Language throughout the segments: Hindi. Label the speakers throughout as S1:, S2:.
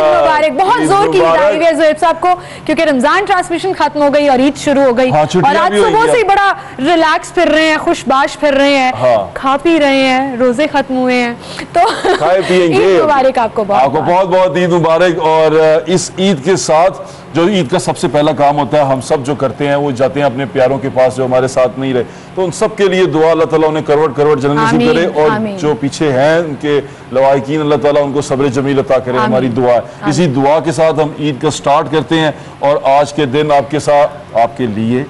S1: मुबारक। बहुत जोर की ईद आई हुई है ज़ोहैब साहब को, क्योंकि रमजान ट्रांसमिशन खत्म हो गई और ईद शुरू हो गई। और आज सुबह से ही बड़ा रिलैक्स फिर रहे हैं, खुशबाश फिर रहे हैं, खा पी रहे हैं, रोजे खत्म हुए हैं, तो ईद मुबारक आपको।
S2: बहुत बहुत ईद मुबारक। और इस ईद के साथ जो ईद का सबसे पहला काम होता है, हम सब जो करते हैं वो जाते हैं अपने प्यारों के पास जो हमारे साथ नहीं रहे, तो उन सब के लिए दुआ अल्लाह ताला उन्हें करवट करवट जन्नत नसीब करे, और जो पीछे हैं उनके लवाहिकीन अल्लाह ताला उनको सब्र जमील अता करे, हमारी दुआ है। इसी दुआ के साथ हम ईद का स्टार्ट करते हैं। और आज के दिन आपके साथ, आपके लिए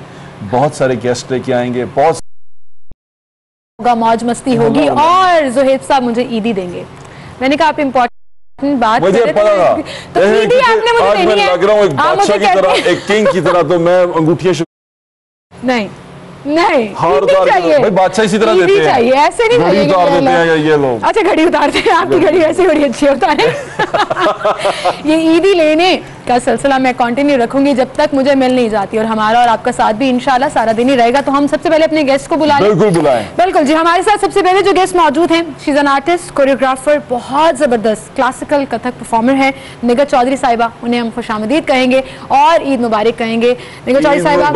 S2: बहुत सारे गेस्ट लेके आएंगे, बहुत
S1: मौज मस्ती होगी, और ज़ोहैब साहब मुझे ईदी देंगे। मैंने कहा आप इम्पोर्टेंट बात
S2: मुझे पता था,
S1: तो ईदी आपने मुझे देनी है।
S2: लग रहा हूँ एक बादशाह की तरह, एक किंग की तरह, तो मैं अंगूठियां नहीं भाई बादशाह इसी तरह देते हैं,
S1: चाहिए ऐसे नहीं
S2: घड़ी उतार देते हैं ये लोग।
S1: अच्छा घड़ी उतारते हैं, आपकी घड़ी वैसे बड़ी अच्छी उतारे। ये ईदी लेने का सिलसिला मैं कंटिन्यू रखूंगी जब तक मुझे मिल नहीं जाती, और हमारा और आपका साथ भी इंशाल्लाह सारा दिन ही रहेगा। तो हम सबसे पहले अपने गेस्ट को बुला लें।
S2: बिल्कुल बुलाएं।
S1: बिल्कुल जी, हमारे साथ सबसे पहले जो गेस्ट मौजूद हैं, she is an artist, choreographer, बहुत जबरदस्त क्लासिकल कथक परफॉर्मर है, निगत चौधरी साहिबा। उन्हें हम खुशामदीद कहेंगे और ईद मुबारक कहेंगे। निगत चौधरी साहिबा,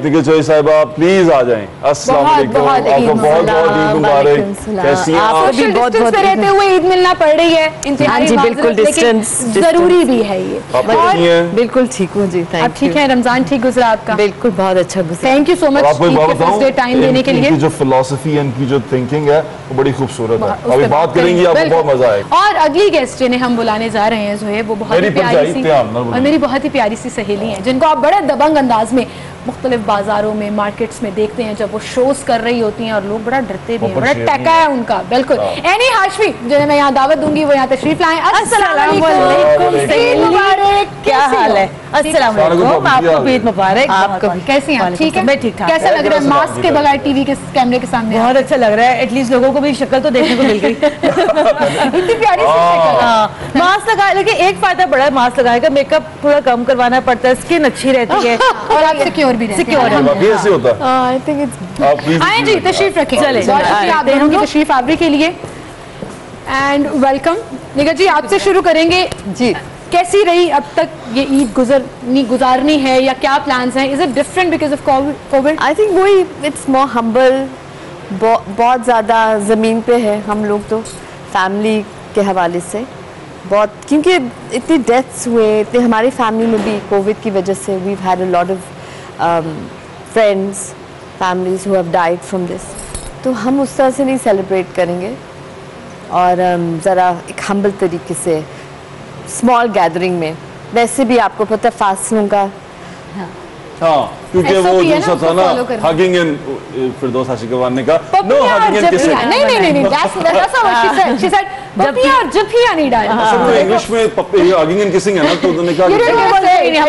S2: निगत चौधरी साहिबा प्लीज आ जाएं। अस्सलाम वालेकुम, आपको बहुत बहुत ईद मुबारक। कैसी हैं आप?
S1: सोशल डिस्टेंस पे रहते हुए ईद मिलना पड़ रही है, इंतहाई
S3: बिल्कुल डिस्टेंस
S1: जरूरी भी है ये।
S3: बिल्कुल ठीक हूँ जी,
S1: आप ठीक है? रमजान ठीक गुजरा आपका?
S3: बिल्कुल बहुत अच्छा गुजरा।
S1: Thank you so much time देने के लिए।
S2: जो फिलॉसफी है, इनकी जो थिंकिंग है वो बड़ी खूबसूरत है, अभी बात करेंगी, आपको बहुत मजा आएगा।
S1: और अगली गेस्ट जिन्हें हम बुलाने जा रहे हैं ज़ोहैब, वो बहुत ही प्यारी सी और मेरी बहुत ही प्यारी सी सहेली है, जिनको आप बड़े दबंग अंदाज में मुख्तलिफ बाजारों में, मार्केट्स में देखते हैं जब वो शोज कर रही होती हैं, और लोग बड़ा डरते भी हैं, बड़ा टका है उनका। बिल्कुल एनी हाशमी, जिन्हें मैं यहाँ दावत दूंगी, वो यहाँ तशरीफ लाएं। अस्सलाम वालेकुम,
S3: क्या हाल है? अस्सलाम वालेकुम, आपको ईद मुबारक।
S1: आपको कैसी हैं? ठीक है,
S3: मैं ठीक ठाक।
S1: कैसा लग रहा है मास्क के बगैर टीवी के कैमरे के सामने?
S3: बहुत अच्छा लग रहा है, एटलीस्ट लोगों को भी शक्ल तो देखने को मिल गई।
S1: इतनी प्यारी सी शक्ल।
S3: मास्क लगा, लेकिन एक फायदा बड़ा है मास्क लगाने का, मेकअप थोड़ा कम करवाना पड़ता है, स्किन अच्छी रहती है
S1: और आप सिक्योर भी रहते हैं।
S2: ऐसे होता है।
S1: आई थिंक इट्स आए जी, तशरीफ रखें। चले आप दोनों की तशरीफ आवरी के लिए एंड वेलकम। निगत जी, आपसे शुरू करेंगे जी। कैसी रही अब तक ये ईद गुजारनी है, या क्या प्लान्स हैं? Is it different because of Covid?
S3: I think वही, इट्स मोर हम्बल, बहुत ज़्यादा ज़मीन पे है हम लोग, तो फैमिली के हवाले से बहुत, क्योंकि इतनी डेथ्स हुए, इतने हमारी फैमिली में भी कोविड की वजह से we had a lot of friends, families who have died from this, तो हम उस तरह से नहीं सेलिब्रेट करेंगे, और ज़रा एक हम्बल तरीके से स्मॉल गैदरिंग में। वैसे भी आपको पता है फासलों का,
S2: हाँ, क्योंकि वो दूसरा था ना, हगिंग एंड फिरदौस आशिकवान ने कहा नो हगिंग एंड किसिंग।
S1: नहीं that's not what she said. She said पपिया और जपिया नहीं डालना।
S2: असल में इंग्लिश में हगिंग एंड किसिंग है ना, तो उन्होंने कहा हम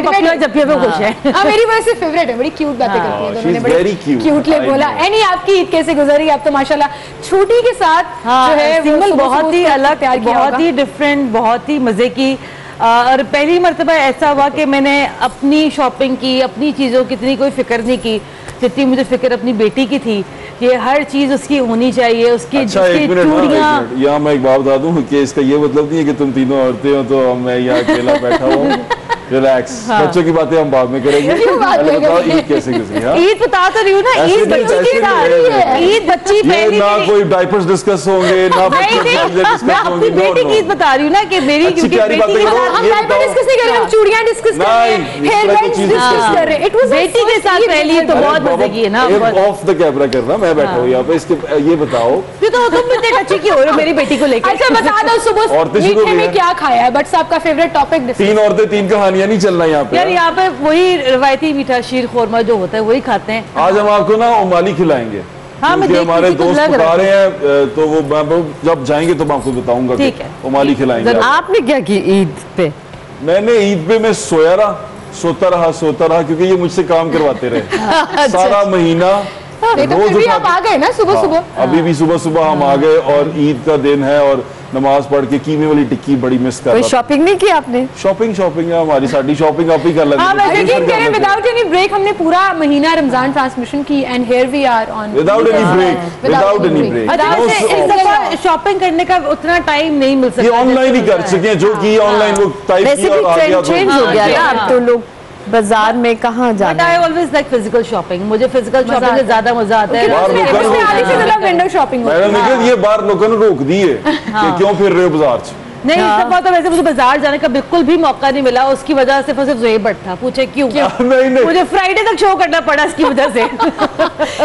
S3: पपिया और जपिया पे खुश हैं।
S1: हां, मेरी वैसे फेवरेट है, बड़ी क्यूट बातें करती है दोनों ने, बड़ी क्यूटली बोला। एनी आपकी ईद कैसे गुजरी? आप तो माशाल्लाह छोटी के साथ जो है
S3: सिंगल बहुत ही अलग, बहुत ही डिफरेंट, बहुत ही मजे की। और पहली मर्तबा ऐसा हुआ कि मैंने अपनी शॉपिंग की, अपनी चीज़ों की इतनी कोई फिक्र नहीं की जितनी मुझे फिक्र अपनी बेटी की थी, कि हर चीज़ उसकी होनी चाहिए, उसकी चूड़ियाँ।
S2: यहाँ मैं एक बात बता दूँ कि इसका ये मतलब नहीं है कि तुम तीनों औरतें हो तो मैं यहाँ अकेला बैठा हूँ। रिलैक्स, बच्चों की बातें हम बाद में करेंगे। बताओ ईद कैसे गुजरी?
S3: ईद बता तो रही हूँ ना, ईद बच्ची पहली,
S2: ना कोई डायपर्स डिस्कस होंगे, ना बच्चे डिस्कस होंगे।
S3: अपनी बेटी की ईद बता रही हूँ ना कि मेरी, क्योंकि बेटी के साथ
S1: हम डायपर डिस्कस नहीं कर रहे, हम चूड़ियाँ डिस्कस कर रहे हैं, हेयर बैंड्स डिस्कस कर रहे हैं। इट वाज बेटी के साथ पहली तो बहुत मजे की है ना।
S2: ऑफ द कैमरा करना, मैं बैठा हूँ यहाँ पे। इसके ये बताओ,
S3: ये तो तुम इतने टची क्यों हो रहे हो मेरी बेटी को लेकर?
S1: अच्छा बता दो, सुबह मीठे में क्या खाया है? बट आपका फेवरेट टॉपिक?
S2: 3 औरतें 3 कहानियां नहीं चलना यहाँ पे।
S3: यार यहाँ पे वही रवायती मीठा शीर खोरमा जो होता है वही खाते हैं।
S2: आज हम आपको ना उमाली खिलाएंगे।
S3: हाँ, मैं
S2: हमारे दोस्त बता रहे हैं, तो वो जब जाएंगे तो मैं आपको बताऊंगा। ठीक है, उमाली खिलाएंगे।
S3: आपने क्या की ईद पे?
S2: मैंने ईद पे मैं सोता रहा क्योंकि ये मुझसे काम करवाते रहे सारा महीना।
S1: रोज आप आ गए ना सुबह सुबह?
S2: अभी भी सुबह सुबह हम आ गए, और ईद का दिन है और नमाज पढ़ के कीमे वाली टिक्की बड़ी मिस कर रहा था।
S3: शॉपिंग नहीं की आपने?
S2: शॉपिंग है हमारी, साड़ी शॉपिंग आप ही कर लेते
S1: हैं। विदाउट एनी ब्रेक हमने पूरा महीना रमजान ट्रांसमिशन की and here we are on
S2: without any break.
S4: Shopping करने का उतना टाइम नहीं मिल सकता,
S2: ऑनलाइन ही कर सके जो की ऑनलाइन वो टाइप किया और आ गया।
S3: चेंज हो गया ना अब तो, लोग बाजार में कहाँ जाना।
S4: I always like physical shopping, मुझे फिजिकल शॉपिंग में ज्यादा मजा आता है।
S1: विंडो शॉपिंग
S2: ये बार लोगों ने रोक दी है कि क्यों फिर रहे हो बाजार
S4: नहीं। सब बात है, वैसे मुझे बाजार जाने का बिल्कुल भी मौका नहीं मिला, उसकी वजह से सिर्फ ज़ोहेब भट्ट था। पूछे क्यों? नहीं। मुझे फ्राइडे तक शो करना पड़ा इसकी वजह से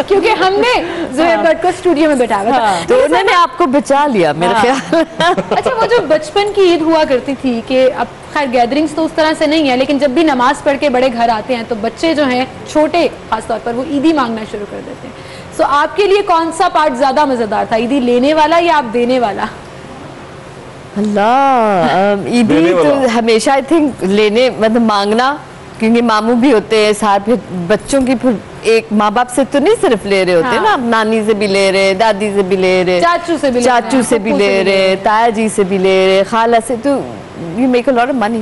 S1: क्योंकि हमने ज़ोहेब भट्ट को स्टूडियो में बैठाया था,
S3: तो उन्होंने आपको बचा लिया मेरा ख्याल।
S1: अच्छा, वो जो बचपन की ईद हुआ करती थी कि अब खैर गैदरिंग्स तो उस तरह से नहीं है, लेकिन जब भी नमाज पढ़ के बड़े घर आते हैं तो बच्चे जो हैं छोटे खासतौर पर वो ईदी मांगना शुरू कर देते हैं। सो आपके लिए कौन सा पार्ट ज्यादा मजेदार था, ईदी लेने वाला या आप देने वाला?
S3: अल्लाह, ईदी तो हमेशा आई थिंक लेने मतलब मांगना, क्योंकि मामू भी होते हैं साथ, फिर बच्चों की फिर एक माँ बाप से तो नहीं सिर्फ ले रहे होते ना, नानी से भी ले रहे, दादी से भी ले रहे,
S1: चाचू से भी
S3: ले रहे, ताया जी से भी ले रहे, खाला से, तो you make a lot of money.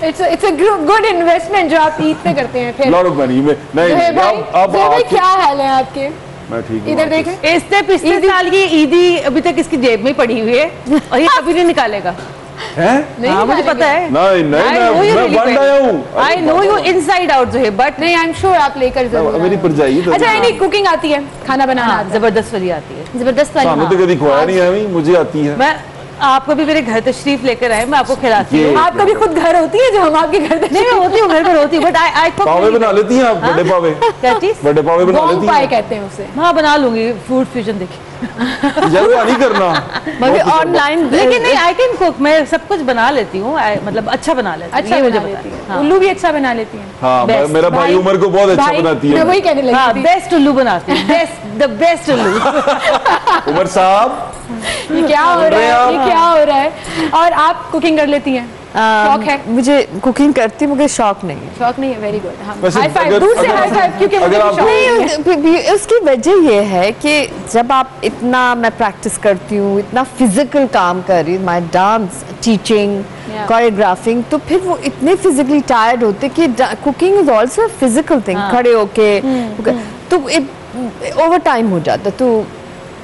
S1: it's a good investment जो आप ईद पे करते हैं। फिर
S2: lot of money में नहीं।
S1: अब क्या हाल है आपके?
S2: मैं ठीक हूँ।
S4: इधर देखें, इसने पिछले साल की ईदी अभी तक इसकी जेब में पड़ी हुई है और ये कभी नहीं निकालेगा।
S1: नहीं,
S4: मुझे पता है।
S2: नहीं मैं बंद आया हूँ।
S4: I know you inside out जो है, बट
S1: नहीं, I'm sure आप लेकर जरूर
S2: मेरी पर जाइए।
S1: अच्छा, नहीं कुकिंग आती है, खाना बनाना
S4: जबरदस्त वाली आती है,
S1: जबरदस्त वाली।
S2: सामने तो कभी खुआया नहीं है, मुझे आती है।
S4: मैं आप कभी मेरे घर तशरीफ लेकर आए, मैं आपको खिलाती हूँ।
S1: आप कभी खुद घर होती है जो हम आपके घर
S4: नहीं होती हूँ, घर पर होती हूँ, बट आई
S2: पावे बना लेती हैं आप? बड़े पावे?
S4: क्या चीज?
S2: बड़े पावे बना लेती हैं?
S1: पाए कहते हैं उसे।
S4: हाँ, बना लूंगी, फूड फ्यूजन देखिए।
S2: जरूर नहीं करना
S3: मगर ऑनलाइन,
S4: लेकिन नहीं, आई कैन कुक, मैं सब कुछ बना लेती हूँ, मतलब अच्छा बना लेती हूँ।
S1: अच्छा मुझे पता है, उल्लू भी अच्छा बना लेती है।
S2: हाँ, मेरा भाई उमर को बहुत अच्छा बनाती है।
S1: वही कहने लगी,
S4: बेस्ट उल्लू बनाती है, द बेस्ट उल्लू।
S2: उमर साहब,
S1: ये क्या हो रहा है? और आप कुकिंग कर लेती हैं? शौक है?
S3: मुझे कुकिंग करती, मुझे शौक नहीं है।
S1: शौक नहीं है, वेरी गुड। हाई फाइव, दूर से हाई फाइव, क्योंकि मुझे शौक
S3: नहीं। उसकी वजह ये है कि जब आप इतना, मैं प्रैक्टिस करती हूँ, इतना फिजिकल काम कर रही हूँ, माय डांस, टीचिंग, कोरियोग्राफिंग, तो फिर वो इतने फिजिकली टायर्ड होते कि cooking is also physical thing, खड़े होके, तो ओवर टाइम हो जाता। तो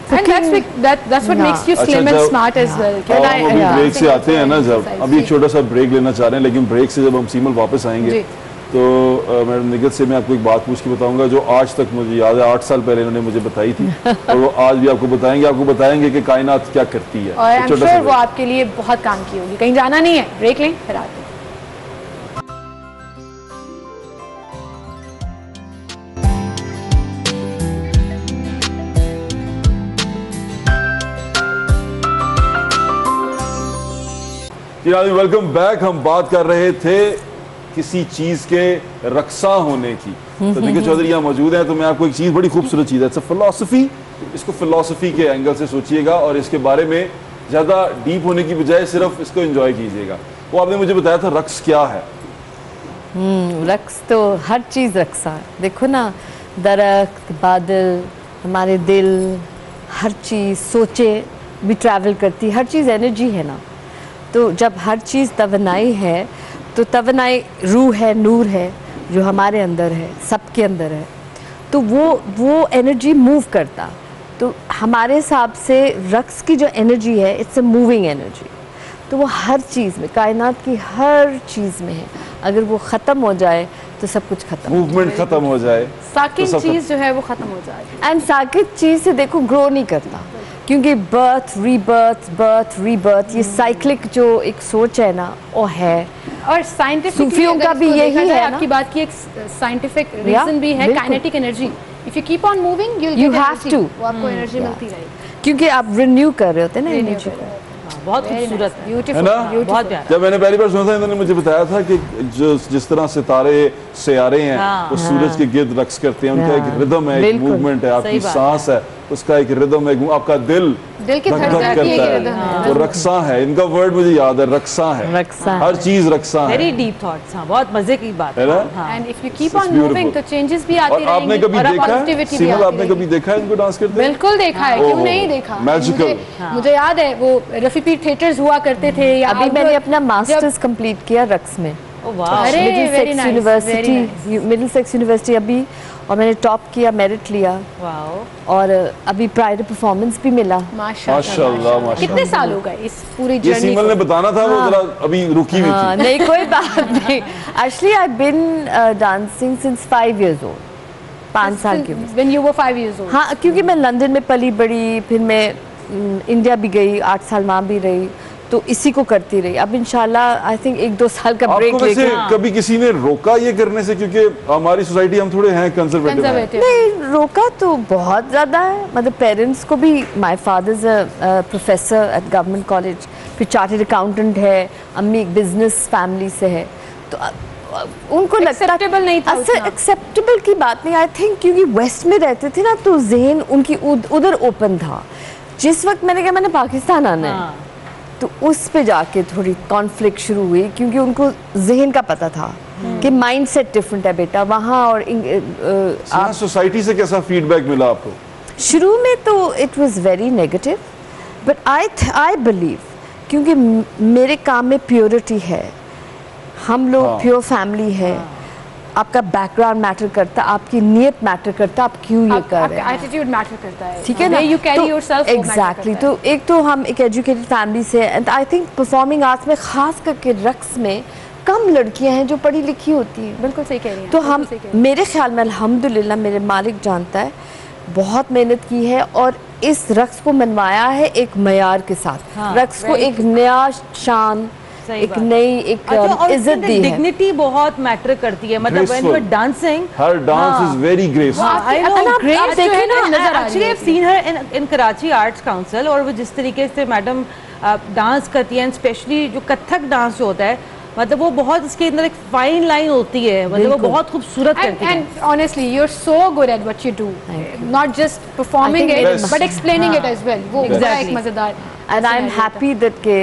S1: And that's what makes you slim and smart as well.
S2: Break से आते हैं ना, जब अभी एक छोटा सा ब्रेक लेना चाह रहे हैं, लेकिन ब्रेक से जब हम सीमल वापस आएंगे तो मैडम निगत से मैं आपको एक बात पूछ के बताऊंगा जो आज तक मुझे याद है, 8 साल पहले इन्होंने मुझे बताई थी और वो आज भी आपको बताएंगे कि कायनात क्या करती है।
S1: और I'm sure वो आपके लिए बहुत काम की होगी। कहीं जाना नहीं है, ब्रेक लें फिर आते हैं।
S2: Welcome back. हम बात कर रहे थे किसी चीज के रक्सा होने की। तो देखिए चौधरी यहाँ मौजूद है, तो मैं आपको एक चीज, बड़ी खूबसूरत चीज है, इट्स अ फिलॉसफी। इसको फिलॉसफी के एंगल से सोचिएगा और इसके बारे में ज्यादा डीप होने की बजाय सिर्फ इसको एंजॉय कीजिएगा। वो आपने मुझे बताया था रक्स क्या है?
S3: रक्स तो हर चीज रक्सा है। देखो ना, दरख्त, बादल, हमारे दिल, हर चीज, सोचे भी ट्रैवल करती, हर चीज एनर्जी है ना। तो जब हर चीज़ तवनाई है, तो तवनाई रूह है, नूर है जो हमारे अंदर है, सबके अंदर है, तो वो एनर्जी मूव करता। तो हमारे हिसाब से रक्स की जो एनर्जी है, इट्स अ मूविंग एनर्जी। तो वो हर चीज़ में, कायनात की हर चीज़ में है। अगर वो ख़त्म हो जाए तो सब कुछ खत्म,
S2: मूवमेंट खत्म हो जाए,
S1: साकिन चीज़ जो है वो ख़त्म हो जाए।
S3: एंड साकिन चीज़ से देखो ग्रो नहीं करता, क्योंकि बर्थ रीबर्थ ये साइक्लिक जो एक सोच है ना, वो है।
S1: और साइंटिफिक
S3: सूफियों का भी यही है ना,
S1: आपकी बात की एक साइंटिफिक रीजन भी है, kinetic energy. If you keep on moving you have to, आपको एनर्जी मिलती रहेगी,
S3: क्योंकि आप रिन्यू कर रहे होते हैं ना एनर्जी को।
S4: बहुत खूबसूरत,
S1: ब्यूटीफुल, बहुत प्यारा।
S2: जब मैंने पहली बार सुना था, इन्होंने मुझे बताया था कि जो जिस तरह सितारे हैं वो सूरज के गिर्द रक्स करते हैं, उनका एक रिदम है, एक मूवमेंट है, आपकी सांस है, उसका एक रिदम है, आपका दिल
S1: की
S2: धक धक करता है। तो रक्सा है इनका वर्ड, मुझे याद है, रक्सा है, हर चीज रक्सा है।
S4: वेरी डीप थॉट्स, हाँ, बहुत मजे की बात है ना।
S1: And if you keep on moving तो चेंजेस भी आती रहेंगी।
S2: आपने कभी देखा सिमल, आपने कभी देखा है इनको डांस करते?
S1: बिल्कुल देखा है, क्यों नहीं देखा।
S2: मैजिकल।
S1: मुझे याद है वो रफी पीर थिएटर्स हुआ करते थे।
S3: अभी मैंने अपना मास्टर्स कंप्लीट किया रक्स में, मिडिलसेक्स यूनिवर्सिटी अभी, और मैंने टॉप किया, मेरिट लिया, और अभी प्राइड परफॉर्मेंस भी मिला।
S2: माशाल्लाह।
S1: कितने साल हो गए इस पूरी
S2: जर्नी? ये सीमल ने बताना था, वो जरा अभी रुकी हुई थी।
S3: नहीं कोई बात नहीं। Actually I been dancing since 5 years old, 5 साल की उम्र।
S1: When you were 5 years old?
S3: हाँ, क्योंकि मैं लंदन में पली बड़ी, फिर मैं इंडिया भी गई, 8 साल वहाँ भी रही, तो इसी को करती रही। अब इंशाल्लाह आई थिंक 1-2 साल का ब्रेक लेके।
S2: कभी किसी ने रोका ये करने से? क्योंकि हमारी सोसाइटी हम थोड़े हैं कंजर्वेटिव।
S3: नहीं, रोका तो बहुत ज़्यादा है, मतलब पेरेंट्स को भी। My father is a professor at government college, फिर चार्टर्ड अकाउंटेंट है, अम्मी एक बिजनेस फैमिली से है, तो उनको लगता
S1: नहीं था।
S3: एक्सेप्टेबल की बात नहीं, आई थिंक क्योंकि वेस्ट में रहते थे ना, तो जहन उनकी उधर ओपन था। जिस वक्त मैंने कहा मैंने पाकिस्तान आना है, तो उस पे जाके थोड़ी कॉन्फ्लिक्ट शुरू हुई, क्योंकि उनको जहन का पता था कि माइंडसेट डिफरेंट है बेटा वहाँ। और
S2: सोसाइटी से कैसा फीडबैक मिला आपको?
S3: शुरू में तो it was very negative, but I believe, क्योंकि मेरे काम में प्योरिटी है, हम लोग प्योर फैमिली है। आपका बैकग्राउंड मैटर करता है, आपकी नियत मैटर करता है, आप क्यों ये कर रहे हैं,
S1: एटीट्यूड मैटर करता है,
S3: ठीक है ना?
S1: You carry yourself.
S3: एग्जैक्टली। तो एक तो हम एक एजुकेटेड फैमिली से, and I think performing arts में खास करके रक्स में कम लड़कियां हैं जो पढ़ी लिखी होती हैं।
S1: बिल्कुल सही कह रही हैं।
S3: तो हम, मेरे ख्याल में अल्हम्दुलिल्लाह मेरे मालिक जानता है, बहुत मेहनत की है और इस रक्स को मनवाया है एक मयार के साथ। रक्स को एक नया शान, एक नई एक इज्जत दी है।
S4: डिग्निटी बहुत मैटर करती है, मतलब when you are dancing,
S2: her dance is very graceful.
S4: I know, grace देखे ना, actually I have seen her in Karachi arts council, और वो जिस तरीके से मैडम डांस करती हैं, स्पेशली जो कथक डांस जो होता है, मतलब वो बहुत, इसके अंदर एक फाइन लाइन होती है, मतलब वो बहुत खूबसूरत करती है।
S1: And honestly you are so good at what you do, not just performing it but explaining it as well. वो बड़ा एक मजेदार।
S3: And I am happy that के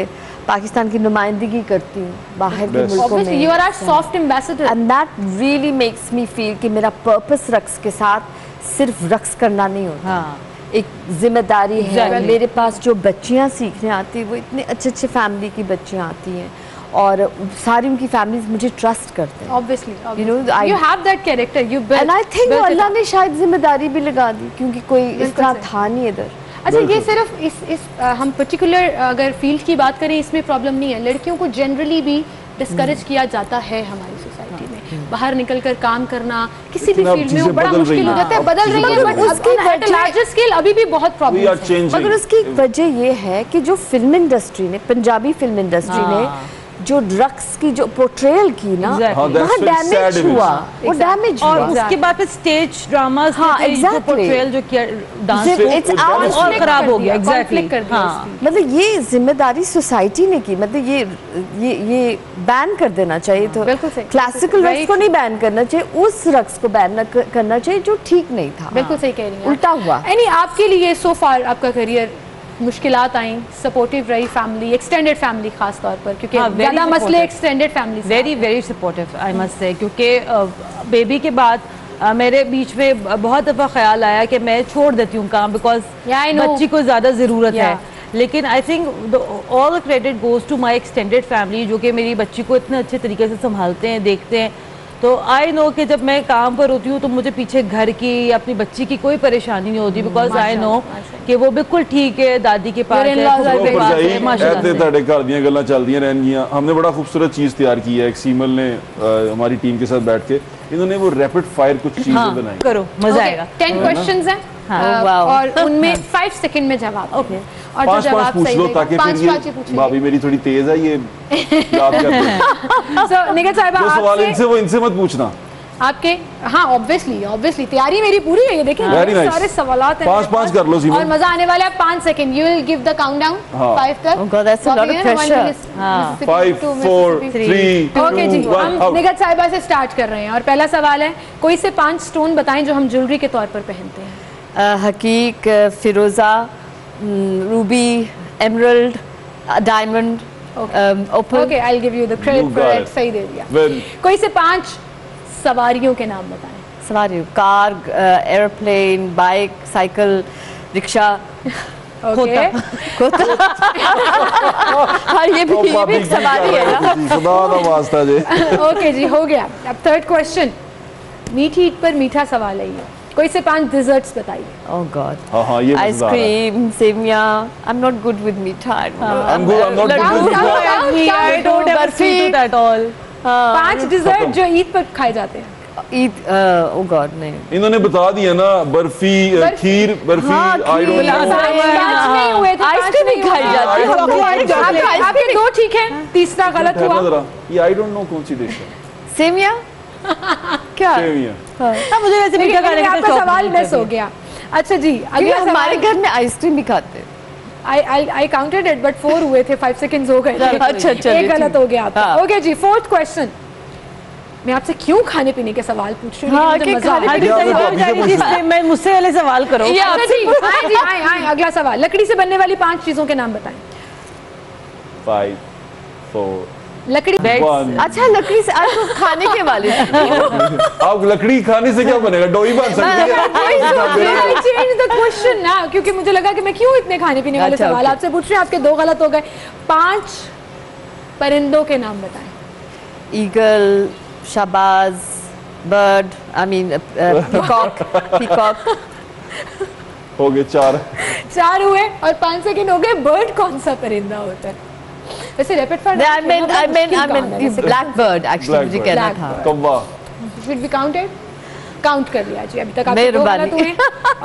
S3: पाकिस्तान की नुमाइंदगी करती हूँ बाहर के मुल्कों में।
S1: You are our soft ambassador.
S3: And that really makes me feel कि मेरा पर्पस रक्स के साथ सिर्फ रक्स करना नहीं होता, एक जिम्मेदारी है। मेरे पास जो बच्चियाँ सीखने आती हैं, वो इतने अच्छे अच्छे फैमिली की बच्चियाँ आती हैं, और सारी उनकी फैमिलीज मुझे ट्रस्ट करते हैं।
S1: Obviously, you have that character. You built.
S3: And I think अल्लाह ने शायद जिम्मेदारी भी लगा दी, क्योंकि कोई इस तरह था नहीं इधर।
S1: अच्छा, ये सिर्फ इस हम पर्टिकुलर अगर फील्ड की बात करें, इसमें प्रॉब्लम नहीं है। लड़कियों को जनरली भी डिस्करेज किया जाता है हमारी सोसाइटी में, बाहर निकलकर काम करना किसी भी फील्ड में वो बड़ा मुश्किल हो जाता है। बदल रही है, बट उसकी लार्जर स्केल अभी भी बहुत प्रॉब्लम है।
S3: मगर उसकी वजह ये है कि जो फिल्म इंडस्ट्री ने, पंजाबी फिल्म इंडस्ट्री ने जो ड्रग्स की जो पोर्ट्रेयल की ना, वहाँ डैमेज हुआ, वो डैमेज हुआ।
S4: और उसके बाद फिर स्टेज ड्रामास जो पोर्ट्रेयल जो किया डांस और खराब हो गया। एग्जैक्टली।
S3: मतलब ये जिम्मेदारी सोसाइटी ने की, मतलब ये बैन कर देना चाहिए। तो क्लासिकल रक्स को नहीं बैन करना चाहिए, उस रक्स को बैन करना चाहिए जो ठीक नहीं था।
S1: बिल्कुल सही कह रही हैं,
S3: उल्टा हुआ।
S1: आपके लिए सो फार आपका करियर मुश्किलात आई, सपोर्टिव रही फैमिली, एक्सटेंडेड फैमिली खास तौर पर, क्योंकि ज़्यादा मसले extended family.
S4: Very very supportive I must say, क्योंकि बेबी के बाद मेरे बीच में बहुत दफ़ा ख्याल आया कि मैं छोड़ देती हूँ काम, बिकॉज बच्ची को ज़्यादा ज़रूरत है। लेकिन I think all the credit goes to my extended family, जो कि मेरी बच्ची को इतने अच्छे तरीके से संभालते हैं, देखते हैं। तो आई नो कि जब मैं काम पर होती हूँ तो मुझे पीछे घर की, अपनी बच्ची की कोई परेशानी नहीं होती, बिकॉज आई नो कि वो बिल्कुल ठीक है, दादी के पास है,
S2: गल्लां चलदियां रहनगियां। हमने बड़ा खूबसूरत चीज़ तैयार की है, एक सीमल ने हमारी टीम के साथ बैठ के इन्होंने वो रैपिड फायर कुछ चीजें बनाई।
S4: करो, मजा आएगा।
S1: 10 क्वेश्चंस हैं और उनमें 5 सेकंड में जवाब।
S4: ओके,
S1: और जो जवाब सही
S2: पूछ लो ताकि फिर भाभी मेरी थोड़ी तेज है, ये याद करते हैं।
S1: सो निगहत साहिबा,
S2: जो सवाल इनसे मत पूछना
S1: आपके। हाँ, ऑब्वियसली तैयारी मेरी पूरी है, ये देखें सारे सवालात हैं।
S2: 5 कर लो सीमा,
S1: और मजा आने वाला है। 5 second, you will give the countdown 5 तक।
S3: Oh God, that's a lot of pressure.
S2: 5 4 3
S1: okay जी, हम निगहत साहिबा से स्टार्ट कर रहे हैं और पहला सवाल है, कोई से 5 स्टोन बताएं जो हम ज्वेलरी के तौर पर पहनते हैं।
S3: हकीक, फिरोज़ा, ruby, emerald, diamond, opal.
S1: Okay, I will give you the credit for it. सही दे दिया। कोई से 5 सवारियों के नाम बताएं।
S3: सवारी, car, airplane, bike, cycle, rickshaw,
S1: okay.
S3: हाँ, ये भी एक सवारी है ना।
S2: खुदा का वास्ता जी।
S1: ओके जी, हो गया। अब थर्ड क्वेश्चन, मीठी ईद पर मीठा सवाल है ये। कोई से 5 डिजर्ट्स बताइए।
S3: ओह गॉड।
S2: हाँ, ये
S3: ice cream, सेविया। I am not good with मीठा।
S2: I'm not good with
S4: I don't have a sweet at all.
S1: 5 dessert जो ईद पर खाए जाते हैं।
S3: ईद, ओह गॉड, नहीं।
S2: इन्होंने बता दिया ना, बर्फी, खीर, बर्फी, आई डोंट नो।
S1: 5 नहीं हुए थे।
S3: आइसक्रीम भी खाई जाती है।
S1: आपके 2 ठीक हैं, तीसरा गलत हुआ।
S2: ये आई डोंट नो कौन सी डिश है।
S3: सेविया क्या?
S2: सेविया।
S4: मुझे वैसे मीठा खाने का
S1: आपका सवाल मिस हो गया। अच्छा जी, अगला सवाल।
S3: हमारे घर में आइसक्रीम भी खाते हैं।
S1: I counted it, but 4 हुए थे, 5 सेकंड्स हो गए थे।
S3: अच्छा,
S1: एक गलत हो गया आपका।
S3: हाँ।
S1: ओके जी, 4th क्वेश्चन। मैं आपसे क्यों खाने पीने के सवाल पूछ रही हूँ?
S3: हाँ,
S1: मुझे मजा आ रहा है।
S4: मैं मुझसे वाले सवाल करो।
S1: अच्छा जी, आए जी, आए। अगला सवाल, लकड़ी से बनने वाली 5 चीजों के नाम बताएं।
S2: 5, 4,
S1: लकड़ी।
S2: 1।
S3: अच्छा, लकड़ी से आज तो खाने के वाले।
S2: आप लकड़ी खाने से क्या बनेगा? डोई बन सकती है।
S1: चेंज द क्वेश्चन ना, क्योंकि मुझे लगा कि मैं क्यों इतने खाने पीने वाले सवाल आपसे पूछ रही हूँ। आपके 2 गलत हो गए। 5 परिंदों के नाम बताएं।
S3: Eagle, Shahbaz, bird, I mean peacock.
S2: हो गए 4।
S1: 4 हुए और 5 सेकंड हो गए। बर्ड कौन सा परिंदा होता है? वैसे rapid fire.
S3: I mean black bird actually मुझे कहना था।
S2: कौवा।
S1: Should we count it? Count कर लिया जी। अभी तक आपके 2 गलत हुए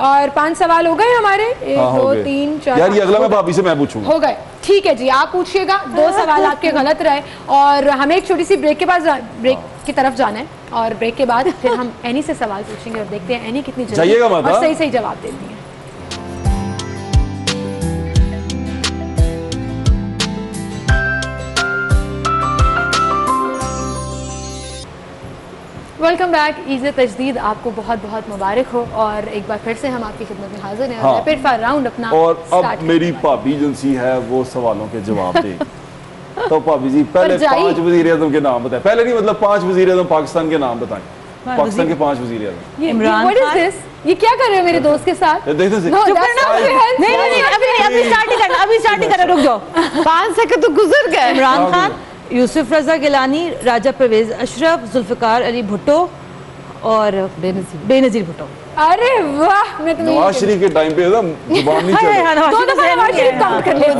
S1: और 5 सवाल हो गए हमारे। 1 2 3 4।
S2: यार ये अगला मैं भाभी से मैं पूछूंगा।
S1: हो गए, ठीक है जी, आप पूछिएगा। 2 सवाल आपके गलत रहे और हमें एक छोटी सी ब्रेक के बाद ब्रेक की तरफ जाना है और ब्रेक के बाद फिर हम एनी से सवाल पूछेंगे और देखते हैं एनी कितनी जल्दी और सही जवाब देती है। Welcome back. ईद तजदीद आपको बहुत बहुत मुबारक हो और एक बार फिर से हम आपकी खिदमत में हाजिर हैं। रैपिड फायर राउंड अपना
S2: और अब मेरी भाभी जिनसी है वो सवालों के जवाब दे। तो भाभी जी पहले 5 वज़ीर-ए-आज़म के नाम बताएं। पहले नहीं, मतलब 5 वज़ीर-ए-आज़म पाकिस्तान के नाम बताएं। पाकिस्तान के 5 वज़ीर-ए-आज़म।
S4: इमरान खान।
S1: ये क्या कर रहे हो मेरे दोस्त के साथ?
S2: देखते से
S4: नहीं, अभी स्टार्ट ही करना, रुक जाओ।
S3: 5 सेकंड तो गुजर गए।
S4: इमरान खान, यूसुफ रजा गिलानी, राजा परवेज अशरफ, जुल्फिकार अली भुट्टो और बेनजीर भुट्टो।
S1: अरे वाह, मैं तुम्हें
S2: नवाज शरीफ के टाइम पे ना जुबान नहीं चले।
S1: नवाज शरीफ काउंट कर लेते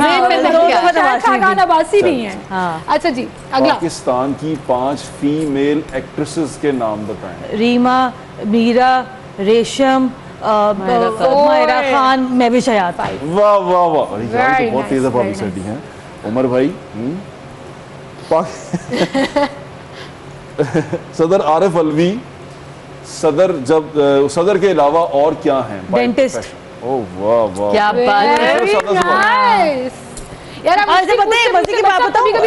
S1: अब्बासी नहीं है। अच्छा जी, अगला।
S2: पाकिस्तान की 5 फीमेल एक्ट्रेसेस के नाम बताएं।
S4: रीमा, मीरा, रेशम, मायरा खान, महविश हयात।
S2: वाह वाह वाह, तो बहुत तेज है भाभी सेठी हैं। उमर भाई, सदर आरिफ अलवी, सदर के अलावा और क्या हैं?
S4: डेंटिस्ट।
S2: ओह वाह वाह, क्या
S3: बात है।
S1: यार आप कभी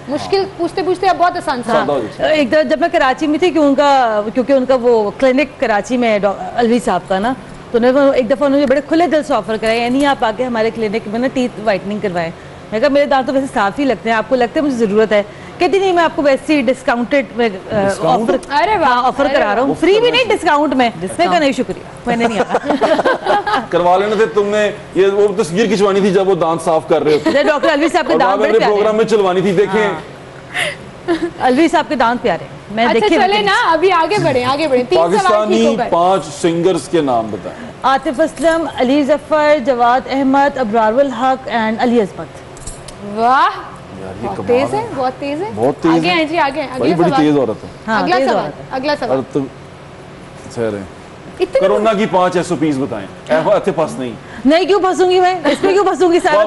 S1: मुश्किल पूछते पूछते अब बहुत आसान सा।
S4: एक तरह जब मैं कराची में थी क्योंकि उनका वो क्लिनिक कराची में अलवी साहब का ना, तो एक दफ़ा उन्होंने बड़े खुले दिल से ऑफर कराया, यानी आप आके हमारे क्लिनिक में ना टीथ वाइटनिंग करवाएं। मैं कहा मेरे दांत तो वैसे साफ ही लगते हैं, आपको लगता है मुझे ज़रूरत है? कहती नहीं, मैं आपको वैसे ही डिस्काउंटेड ऑफर करा रहा हूँ, फ्री भी नहीं, डिस्काउंट में। मैं कहा नहीं शुक्रिया, मैंने नहीं आना।
S2: करवा लेना थे तुमने। ये वो तस्वीर खिंचवानी थी जब वो दांत साफ कर रहे थे।
S4: डॉक्टर अलवी साहब के दांत बड़े प्यारे,
S2: प्रोग्राम में चलवानी थी। देखें
S4: अलवी साहब के दांत प्यारे। मैं
S1: अच्छा चले ना, अभी आगे बढ़े। 3 सवाल ठीक हो गए।
S2: 5 सिंगर्स के नाम बताएं।
S4: आतिफ असलम, अली जफर, जवाद अहमद, अब्रारुल हक एंड अली अजमत।
S1: वाह, बहुत तेज है, बहुत तेज है।
S2: बहुत तेज
S1: आगे हैं जी, आगे हैं।
S2: बड़ी तेज औरत है।
S1: अगला सवाल।
S2: कोरोना की 5 SOPs बताएं। ऐसे फंस
S4: नहीं, क्यों फंसूंगी मैं इसमें? क्यों फंसूंगी? हाथ